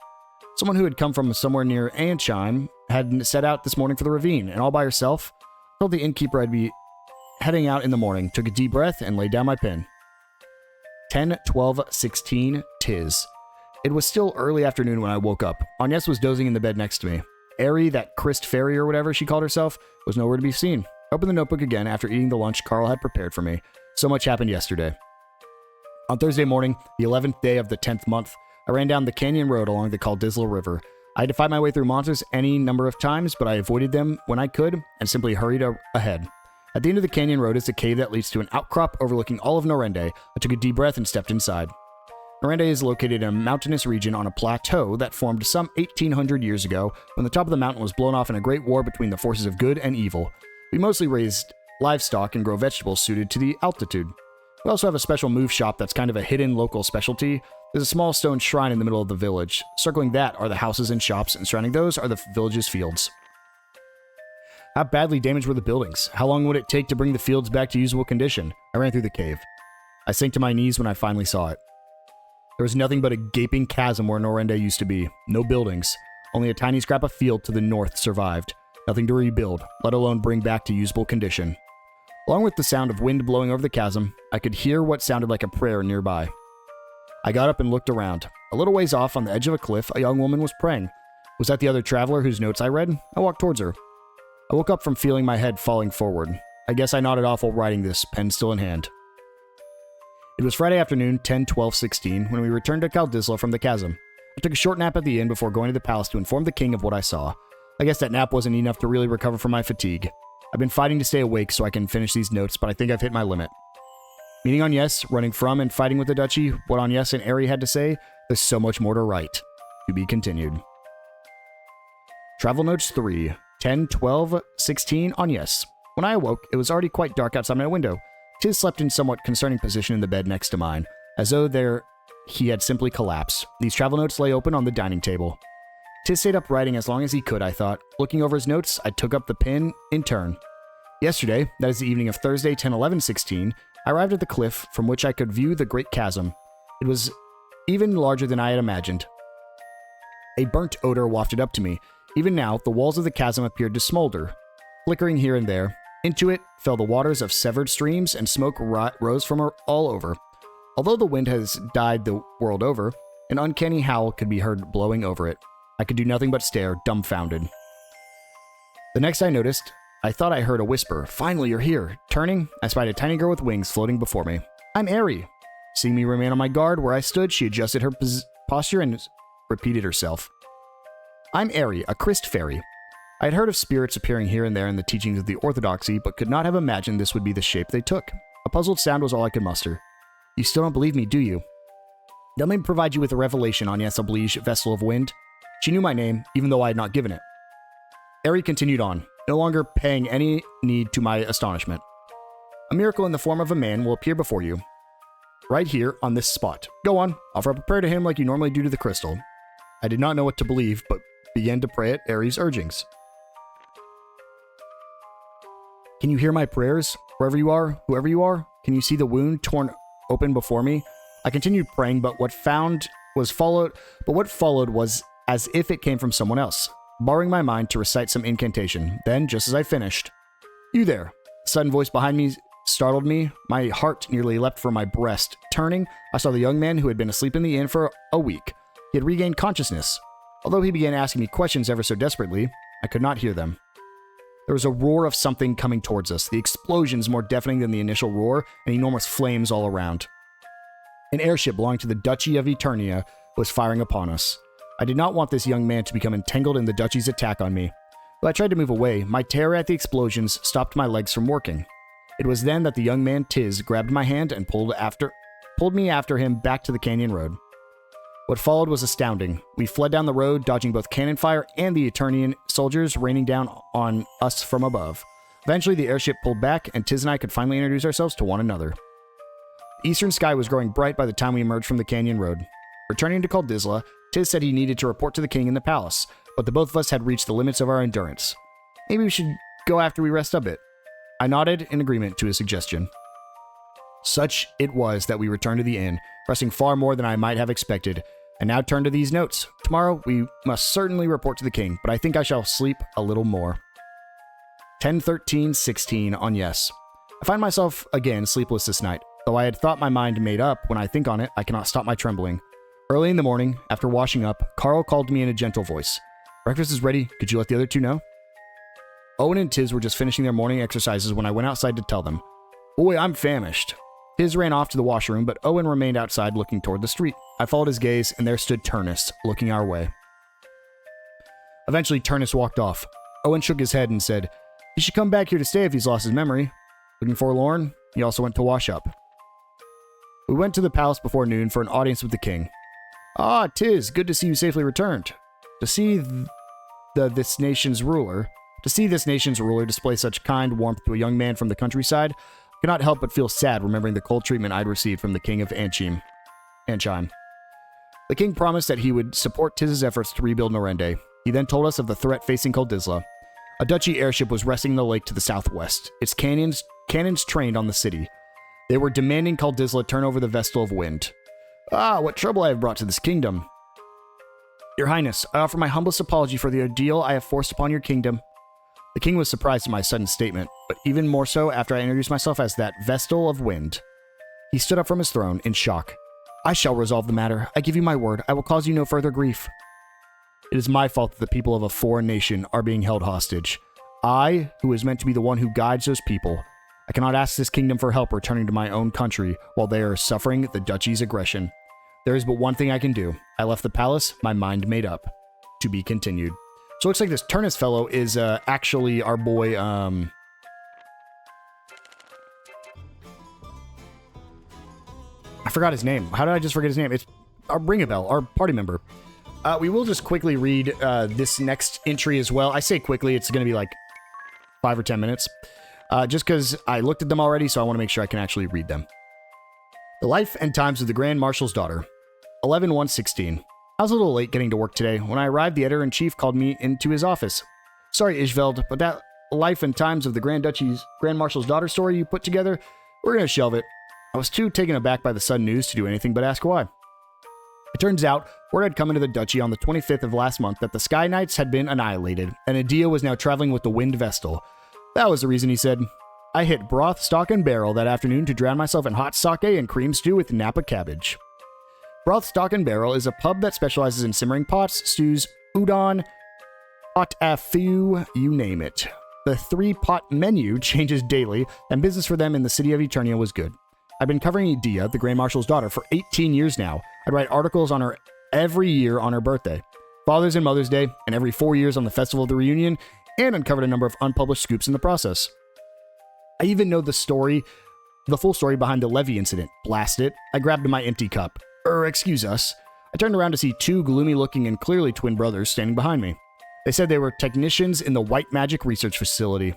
Someone who had come from somewhere near Ansheim had set out this morning for the ravine, and all by herself. I told the innkeeper I'd be heading out in the morning, took a deep breath, and laid down my pen. 10:12:16 'tis. It was still early afternoon when I woke up. Agnès was dozing in the bed next to me. Airy, that Christ Fairy or whatever she called herself, was nowhere to be seen. I opened the notebook again after eating the lunch Carl had prepared for me. So much happened yesterday. On Thursday morning, the 11th day of the 10th month, I ran down the canyon road along the Kaldisla River. I had to fight my way through monsters any number of times, but I avoided them when I could and simply hurried ahead. At the end of the canyon road is a cave that leads to an outcrop overlooking all of Norende. I took a deep breath and stepped inside. Norende is located in a mountainous region on a plateau that formed some 1800 years ago when the top of the mountain was blown off in a great war between the forces of good and evil. We mostly raised livestock and grow vegetables suited to the altitude. We also have a special move shop that's kind of a hidden local specialty. There's a small stone shrine in the middle of the village. Circling that are the houses and shops, and surrounding those are the village's fields. How badly damaged were the buildings? How long would it take to bring the fields back to usable condition? I ran through the cave. I sank to my knees when I finally saw it. There was nothing but a gaping chasm where Norende used to be. No buildings. Only a tiny scrap of field to the north survived. Nothing to rebuild, let alone bring back to usable condition. Along with the sound of wind blowing over the chasm, I could hear what sounded like a prayer nearby. I got up and looked around. A little ways off on the edge of a cliff, a young woman was praying. Was that the other traveler whose notes I read? I walked towards her. I woke up from feeling my head falling forward. I guess I nodded off while writing this, pen still in hand. It was Friday afternoon, 10/12/16, when we returned to Kaldisla from the chasm. I took a short nap at the inn before going to the palace to inform the king of what I saw. I guess that nap wasn't enough to really recover from my fatigue. I've been fighting to stay awake so I can finish these notes, but I think I've hit my limit. Meeting Agnès, running from and fighting with the duchy, what Agnès and Airy had to say, there's so much more to write. To be continued. Travel Notes 3, 10/12/16 Agnès. When I awoke, it was already quite dark outside my window. Tiz slept in somewhat concerning position in the bed next to mine, as though he had simply collapsed. These travel notes lay open on the dining table. Tiz stayed up writing as long as he could, I thought. Looking over his notes, I took up the pen in turn. Yesterday, that is the evening of Thursday, 10/11/16, I arrived at the cliff from which I could view the great chasm. It was even larger than I had imagined. A burnt odor wafted up to me. Even now, the walls of the chasm appeared to smolder, flickering here and there. Into it fell the waters of severed streams, and smoke rose from all over. Although the wind has died the world over, an uncanny howl could be heard blowing over it. I could do nothing but stare, dumbfounded. The next I noticed, I thought I heard a whisper. Finally, you're here. Turning, I spied a tiny girl with wings floating before me. I'm Airy. Seeing me remain on my guard where I stood, she adjusted her posture and repeated herself. I'm Airy, a Christ Fairy. I had heard of spirits appearing here and there in the teachings of the Orthodoxy, but could not have imagined this would be the shape they took. A puzzled sound was all I could muster. You still don't believe me, do you? Let me provide you with a revelation, Agnès Oblige, Vessel of Wind. She knew my name, even though I had not given it. Airy continued on, no longer paying any heed to my astonishment. A miracle in the form of a man will appear before you. Right here, on this spot. Go on, offer up a prayer to him like you normally do to the crystal. I did not know what to believe, but began to pray at Airy's urgings. Can you hear my prayers? Wherever you are, whoever you are, can you see the wound torn open before me? I continued praying, but what followed was as if it came from someone else. borrowing my mind to recite some incantation. Then, just as I finished, "You there!" A sudden voice behind me startled me. My heart nearly leapt from my breast. Turning, I saw the young man who had been asleep in the inn for a week. He had regained consciousness. Although he began asking me questions ever so desperately, I could not hear them. There was a roar of something coming towards us, the explosions more deafening than the initial roar, and enormous flames all around. An airship belonging to the Duchy of Eternia was firing upon us. I did not want this young man to become entangled in the Duchy's attack on me. Though I tried to move away, my terror at the explosions stopped my legs from working. It was then that the young man Tiz grabbed my hand and pulled me after him back to the canyon road. What followed was astounding. We fled down the road, dodging both cannon fire and the Eternian soldiers raining down on us from above. Eventually, the airship pulled back, and Tiz and I could finally introduce ourselves to one another. The eastern sky was growing bright by the time we emerged from the canyon road. Returning to Kaldisla, Tiz said he needed to report to the king in the palace, but the both of us had reached the limits of our endurance. Maybe we should go after we rest a bit. I nodded in agreement to his suggestion. Such it was that we returned to the inn, resting far more than I might have expected, and now turn to these notes. Tomorrow, we must certainly report to the king, but I think I shall sleep a little more. 10:13:16 on yes. I find myself again sleepless this night. Though I had thought my mind made up, when I think on it, I cannot stop my trembling. Early in the morning, after washing up, Carl called me in a gentle voice. "Breakfast is ready. Could you let the other two know?" Owen and Tiz were just finishing their morning exercises when I went outside to tell them. "Boy, I'm famished." Tiz ran off to the washroom, but Owen remained outside looking toward the street. I followed his gaze, and there stood Turnus, looking our way. Eventually, Turnus walked off. Owen shook his head and said, "He should come back here to stay if he's lost his memory." Looking forlorn, he also went to wash up. We went to the palace before noon for an audience with the king. "Ah, Tiz, good to see you safely returned. To see this nation's ruler display such kind warmth to a young man from the countryside, I cannot help but feel sad remembering the cold treatment I'd received from the king of Anchim. The king promised that he would support Tiz's efforts to rebuild Norende. He then told us of the threat facing Kaldisla. A Duchy airship was resting in the lake to the southwest, its cannons trained on the city. They were demanding Kaldisla turn over the Vestal of Wind. "Ah, what trouble I have brought to this kingdom. Your Highness, I offer my humblest apology for the ordeal I have forced upon your kingdom." The king was surprised at my sudden statement, but even more so after I introduced myself as that Vestal of Wind. He stood up from his throne in shock. "I shall resolve the matter. I give you my word. I will cause you no further grief." It is my fault that the people of a foreign nation are being held hostage. I, who is meant to be the one who guides those people, I cannot ask this kingdom for help returning to my own country while they are suffering the Duchy's aggression. There is but one thing I can do. I left the palace, my mind made up. To be continued. So it looks like this Turnus fellow is actually our boy, I forgot his name. How did I just forget his name? It's our Ringabel, our party member. We will just quickly read this next entry as well. I say quickly, it's going to be like 5 or 10 minutes. Just because I looked at them already, so I want to make sure I can actually read them. The Life and Times of the Grand Marshal's Daughter. 11/1/16. I was a little late getting to work today. When I arrived, the editor-in-chief called me into his office. "Sorry, Ishveld, but that Life and Times of the Grand Marshal's Daughter story you put together, we're going to shelve it." I was too taken aback by the sudden news to do anything but ask why. It turns out, word had come into the Duchy on the 25th of last month that the Sky Knights had been annihilated, and Edea was now traveling with the Wind Vestal. That was the reason, he said. "I hit broth, stock, and barrel that afternoon to drown myself in hot sake and cream stew with Napa cabbage." Broth, Stock, and Barrel is a pub that specializes in simmering pots, stews, udon, pot à feu, you name it. The 3-pot menu changes daily, and business for them in the city of Eternia was good. I've been covering Edea, the Grand Marshal's daughter, for 18 years now. I'd write articles on her every year on her birthday, Father's and Mother's Day, and every 4 years on the Festival of the Reunion, and uncovered a number of unpublished scoops in the process. I even know the full story behind the Levy incident. Blast it. I grabbed my empty cup. Excuse us. I turned around to see 2 gloomy-looking and clearly twin brothers standing behind me. They said they were technicians in the White Magic Research Facility.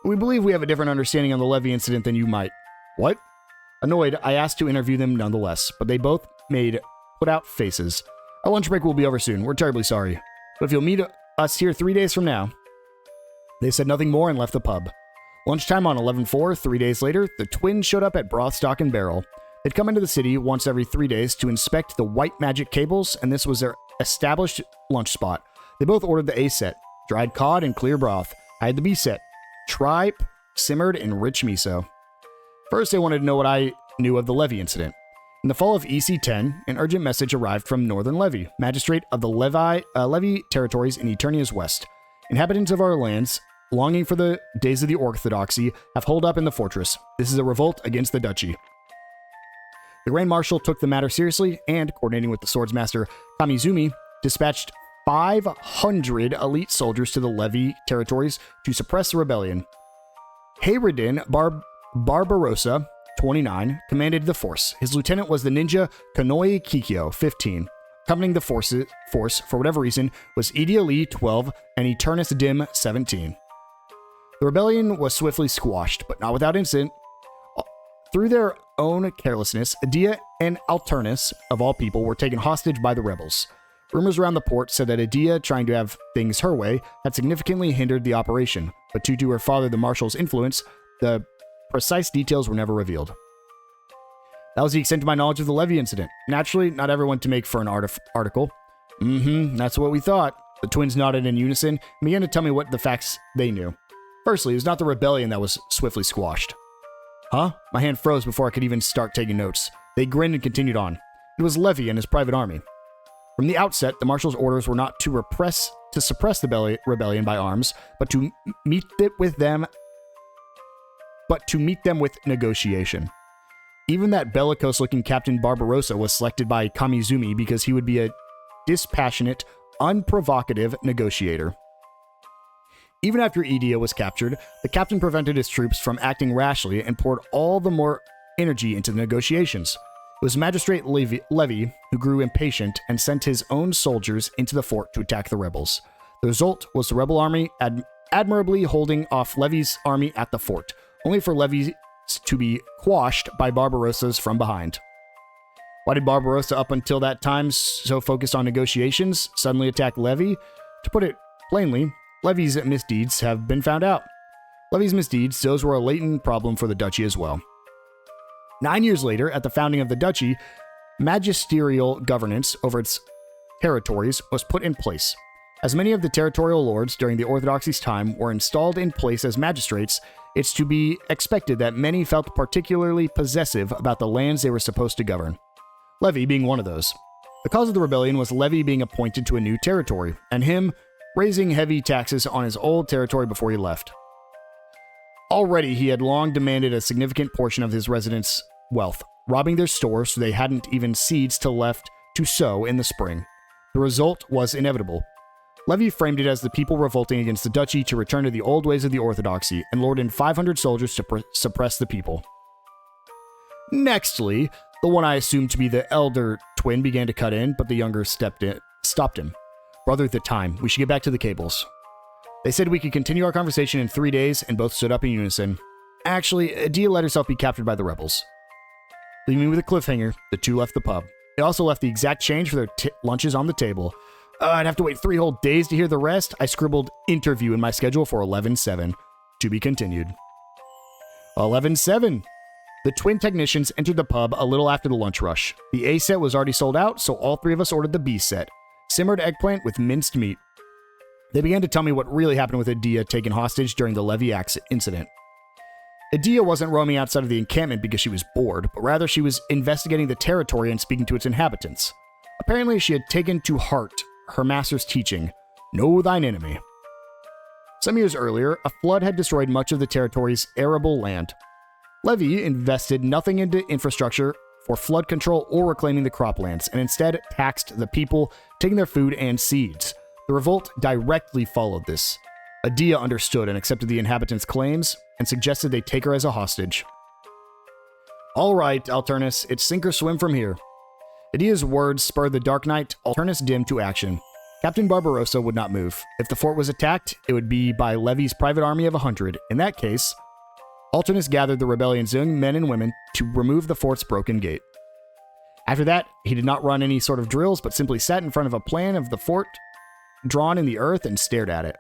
"We believe we have a different understanding on the Levy incident than you might." "What?" Annoyed, I asked to interview them nonetheless, but they both made put-out faces. "Our lunch break will be over soon. We're terribly sorry. But if you'll meet us here 3 days from now." They said nothing more and left the pub. Lunchtime on 11/4, 3 days later, the twins showed up at Broth, Stock, and Barrel. They'd come into the city once every 3 days to inspect the white magic cables, and this was their established lunch spot. They both ordered the A set, dried cod and clear broth. I had the B set, tripe, simmered in rich miso. First, they wanted to know what I knew of the Levy incident. In the fall of EC-10, an urgent message arrived from Northern Levy, magistrate of the Levy territories in Eternia's west. Inhabitants of our lands, longing for the days of the Orthodoxy, have holed up in the fortress. This is a revolt against the duchy. The Grand Marshal took the matter seriously and, coordinating with the Swordsmaster Kamizumi, dispatched 500 elite soldiers to the Levy territories to suppress the rebellion. Hayreddin Barbarossa, 29, commanded the force. His lieutenant was the ninja Kanoi Kikyo, 15. Accompanying the force, for whatever reason, was Edea Lee, 12, and Eternus Dim, 17. The rebellion was swiftly squashed, but not without incident. Through their own carelessness, Edea and Alternus, of all people, were taken hostage by the rebels. Rumors around the port said that Edea, trying to have things her way, had significantly hindered the operation, but due to her father the Marshal's influence, the precise details were never revealed. That was the extent of my knowledge of the Levy incident. Naturally, not everyone to make for an article. That's what we thought. The twins nodded in unison and began to tell me what the facts they knew. Firstly, it was not the rebellion that was swiftly squashed. Huh? My hand froze before I could even start taking notes. They grinned and continued on. It was Levy and his private army. From the outset, the Marshal's orders were not to suppress the rebellion by arms, but to meet them with negotiation. Even that bellicose-looking Captain Barbarossa was selected by Kamizumi because he would be a dispassionate, unprovocative negotiator. Even after Edea was captured, the captain prevented his troops from acting rashly and poured all the more energy into the negotiations. It was Magistrate Levy who grew impatient and sent his own soldiers into the fort to attack the rebels. The result was the rebel army admirably holding off Levy's army at the fort, only for Levy to be quashed by Barbarossa's from behind. Why did Barbarossa, up until that time so focused on negotiations, suddenly attack Levy? To put it plainly, Levy's misdeeds have been found out. Levy's misdeeds, those were a latent problem for the duchy as well. 9 years later, at the founding of the duchy, magisterial governance over its territories was put in place. As many of the territorial lords during the Orthodoxy's time were installed in place as magistrates, it's to be expected that many felt particularly possessive about the lands they were supposed to govern. Levy being one of those. The cause of the rebellion was Levy being appointed to a new territory, and him raising heavy taxes on his old territory before he left. Already, he had long demanded a significant portion of his residents' wealth, robbing their stores so they hadn't even seeds left to sow in the spring. The result was inevitable. Levy framed it as the people revolting against the duchy to return to the old ways of the Orthodoxy and lured in 500 soldiers to suppress the people. Nextly, the one I assumed to be the elder twin began to cut in, but the younger stopped him. Brother, the time. We should get back to the cables. They said we could continue our conversation in 3 days, and both stood up in unison. Actually, Edea let herself be captured by the rebels. Leaving me with a cliffhanger, the two left the pub. They also left the exact change for their lunches on the table. I'd have to wait 3 whole days to hear the rest. I scribbled interview in my schedule for 11/7. To be continued. 11/7. The twin technicians entered the pub a little after the lunch rush. The A set was already sold out, so all 3 of us ordered the B set. Simmered eggplant with minced meat. They began to tell me what really happened with Edea taken hostage during the Levy incident. Edea wasn't roaming outside of the encampment because she was bored, but rather she was investigating the territory and speaking to its inhabitants. Apparently, she had taken to heart her master's teaching, know thine enemy. Some years earlier, a flood had destroyed much of the territory's arable land. Levy invested nothing into infrastructure for flood control or reclaiming the croplands, and instead taxed the people, taking their food and seeds. The revolt directly followed this. Edea understood and accepted the inhabitants' claims, and suggested they take her as a hostage. All right, Alternus, it's sink or swim from here. Edea's words spurred the Dark Knight, Alternus Dim, to action. Captain Barbarossa would not move. If the fort was attacked, it would be by Levy's private army of 100. In that case, Alternus gathered the rebellion's young men and women to remove the fort's broken gate. After that, he did not run any sort of drills, but simply sat in front of a plan of the fort drawn in the earth and stared at it.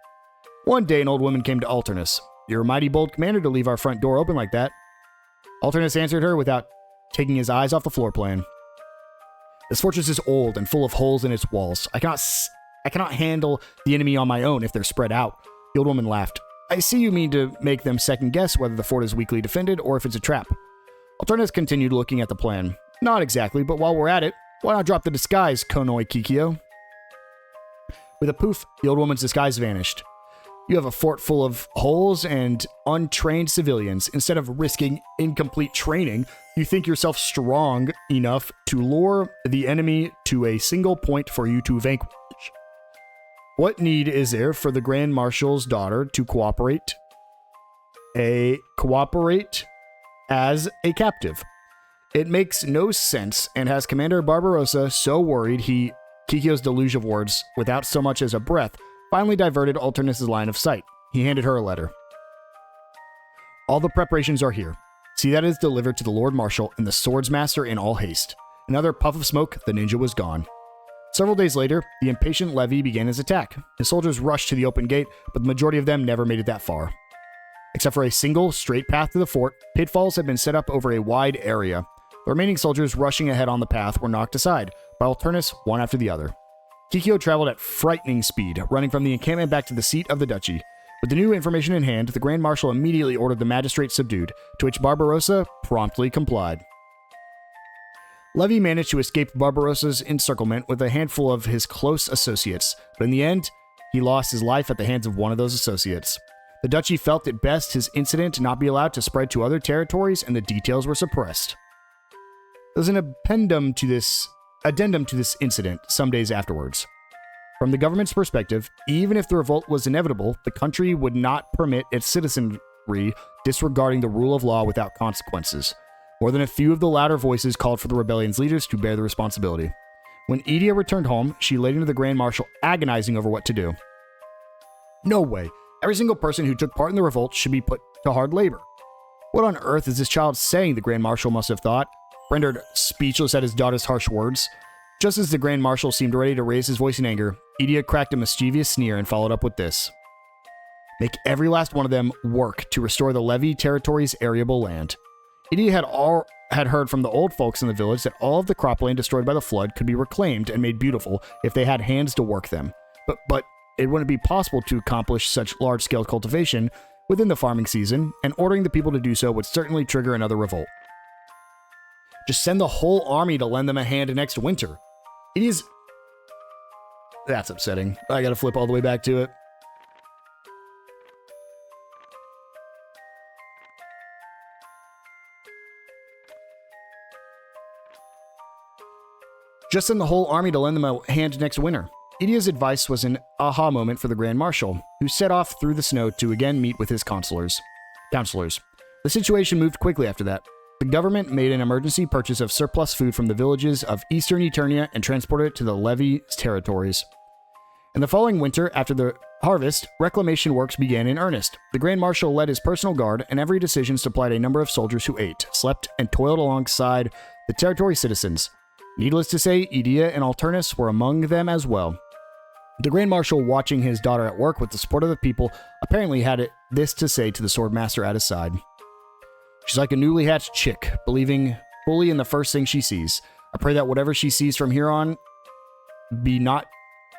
One day, an old woman came to Alternus. "You're a mighty bold commander to leave our front door open like that." Alternus answered her without taking his eyes off the floor plan. "This fortress is old and full of holes in its walls. I cannot I cannot handle the enemy on my own if they're spread out. The old woman laughed. I see you mean to make them second guess whether the fort is weakly defended or if it's a trap. Alternus continued looking at the plan. Not exactly, but while we're at it, why not drop the disguise, Konoi Kikyo? With a poof, the old woman's disguise vanished. You have a fort full of holes and untrained civilians. Instead of risking incomplete training, you think yourself strong enough to lure the enemy to a single point for you to vanquish. What need is there for the Grand Marshal's daughter to cooperate as a captive? It makes no sense and has Commander Barbarossa so worried Kikyo's deluge of words, without so much as a breath, finally diverted Alternus' line of sight. He handed her a letter. All the preparations are here. See that it is delivered to the Lord Marshal and the Swords Master in all haste. Another puff of smoke, the ninja was gone. Several days later, the impatient Levy began his attack. His soldiers rushed to the open gate, but the majority of them never made it that far. Except for a single, straight path to the fort, pitfalls had been set up over a wide area. The remaining soldiers rushing ahead on the path were knocked aside by Alternus one after the other. Kikyo traveled at frightening speed, running from the encampment back to the seat of the duchy. With the new information in hand, the Grand Marshal immediately ordered the magistrate subdued, to which Barbarossa promptly complied. Levy managed to escape Barbarossa's encirclement with a handful of his close associates, but in the end, he lost his life at the hands of one of those associates. The duchy felt it best his incident not be allowed to spread to other territories, and the details were suppressed. There's an addendum to this incident some days afterwards. From the government's perspective, even if the revolt was inevitable, the country would not permit its citizenry disregarding the rule of law without consequences. More than a few of the louder voices called for the rebellion's leaders to bear the responsibility. When Edea returned home, she laid into the Grand Marshal, agonizing over what to do. No way. Every single person who took part in the revolt should be put to hard labor. What on earth is this child saying, the Grand Marshal must have thought, rendered speechless at his daughter's harsh words. Just as the Grand Marshal seemed ready to raise his voice in anger, Edea cracked a mischievous sneer and followed up with this. Make every last one of them work to restore the Levy territory's arable land. Edea had heard from the old folks in the village that all of the cropland destroyed by the flood could be reclaimed and made beautiful if they had hands to work them. But it wouldn't be possible to accomplish such large-scale cultivation within the farming season, and ordering the people to do so would certainly trigger another revolt. Just send the whole army to lend them a hand next winter. That's upsetting. I gotta flip all the way back to it. Just send the whole army to lend them a hand next winter. Edea's advice was an aha moment for the Grand Marshal, who set off through the snow to again meet with his counselors. The situation moved quickly after that. The government made an emergency purchase of surplus food from the villages of eastern Eternia and transported it to the Levy's territories. In the following winter, after the harvest, reclamation works began in earnest. The Grand Marshal led his personal guard, and every decision supplied a number of soldiers who ate, slept, and toiled alongside the territory citizens. Needless to say, Edea and Alternus were among them as well. The Grand Marshal, watching his daughter at work with the support of the people, apparently had this to say to the Swordmaster at his side. She's like a newly hatched chick, believing fully in the first thing she sees. I pray that whatever she sees from here on be not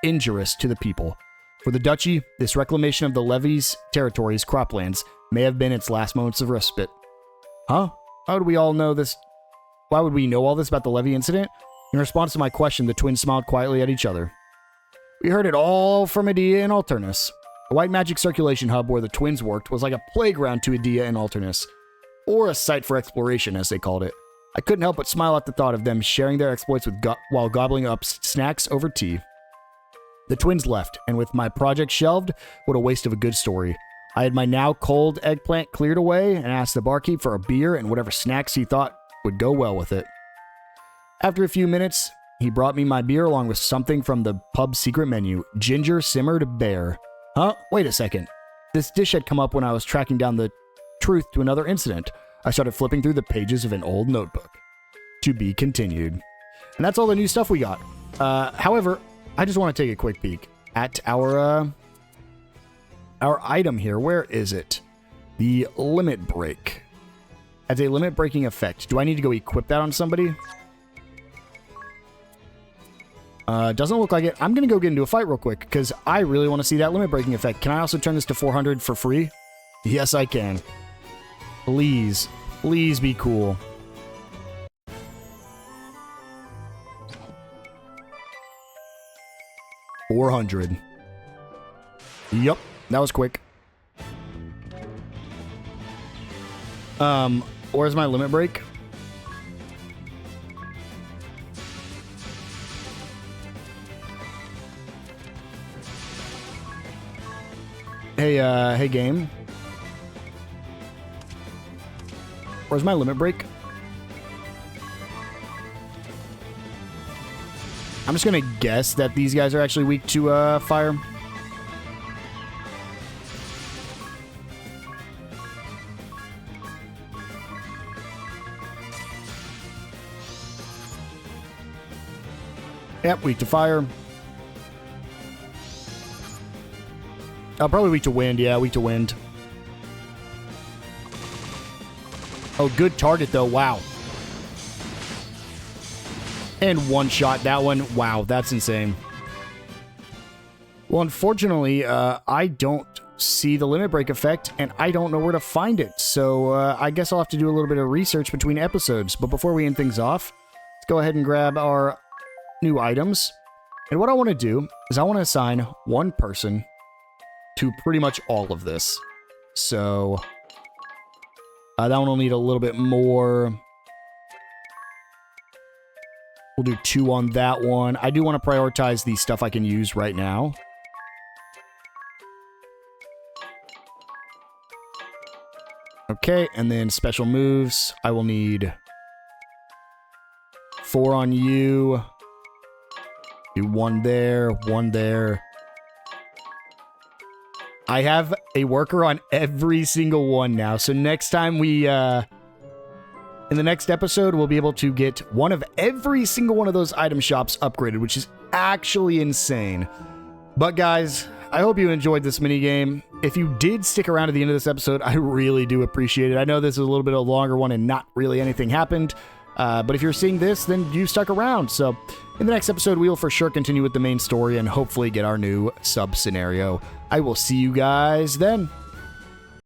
injurious to the people. For the duchy, this reclamation of the Levy's territories, croplands, may have been its last moments of respite. Huh? How would we all know this? Why would we know all this about the Levy incident? In response to my question, the twins smiled quietly at each other. We heard it all from Edea and Alternus. The white magic circulation hub where the twins worked was like a playground to Edea and Alternus, or a site for exploration, as they called it. I couldn't help but smile at the thought of them sharing their exploits while gobbling up snacks over tea. The twins left, and with my project shelved, what a waste of a good story. I had my now cold eggplant cleared away and asked the barkeep for a beer and whatever snacks he thought would go well with it. After a few minutes, he brought me my beer along with something from the pub's secret menu, ginger simmered bear. Huh? Wait a second. This dish had come up when I was tracking down the truth to another incident. I started flipping through the pages of an old notebook. To be continued. And that's all the new stuff we got. However, I just want to take a quick peek at our item here. Where is it? The limit break. As a limit breaking effect. Do I need to go equip that on somebody? Doesn't look like it. I'm going to go get into a fight real quick because I really want to see that limit breaking effect. Can I also turn this to 400 for free? Yes, I can. Please. Please be cool. $400. Yep, that was quick. Where's my limit break? Hey game. Where's my limit break? I'm just gonna guess that these guys are actually weak to fire. Yep, weak to fire. Probably weak to wind. Yeah, weak to wind. Oh, good target, though. Wow. And one shot that one. Wow, that's insane. Well, unfortunately, I don't see the limit break effect, and I don't know where to find it. So I guess I'll have to do a little bit of research between episodes. But before we end things off, let's go ahead and grab our new items. And what I want to do is I want to assign one person to pretty much all of this. So that one will need a little bit more. We'll do 2 on that one. I do want to prioritize the stuff I can use right now. Okay, and then special moves. I will need 4 on you. Do 1 there, 1 there. I have a worker on every single one now. So next time we, in the next episode, we'll be able to get one of every single one of those item shops upgraded, which is actually insane. But guys, I hope you enjoyed this minigame. If you did stick around to the end of this episode, I really do appreciate it. I know this is a little bit of a longer one and not really anything happened. But if you're seeing this, then you stuck around. So in the next episode, we will for sure continue with the main story and hopefully get our new sub-scenario. I will see you guys then.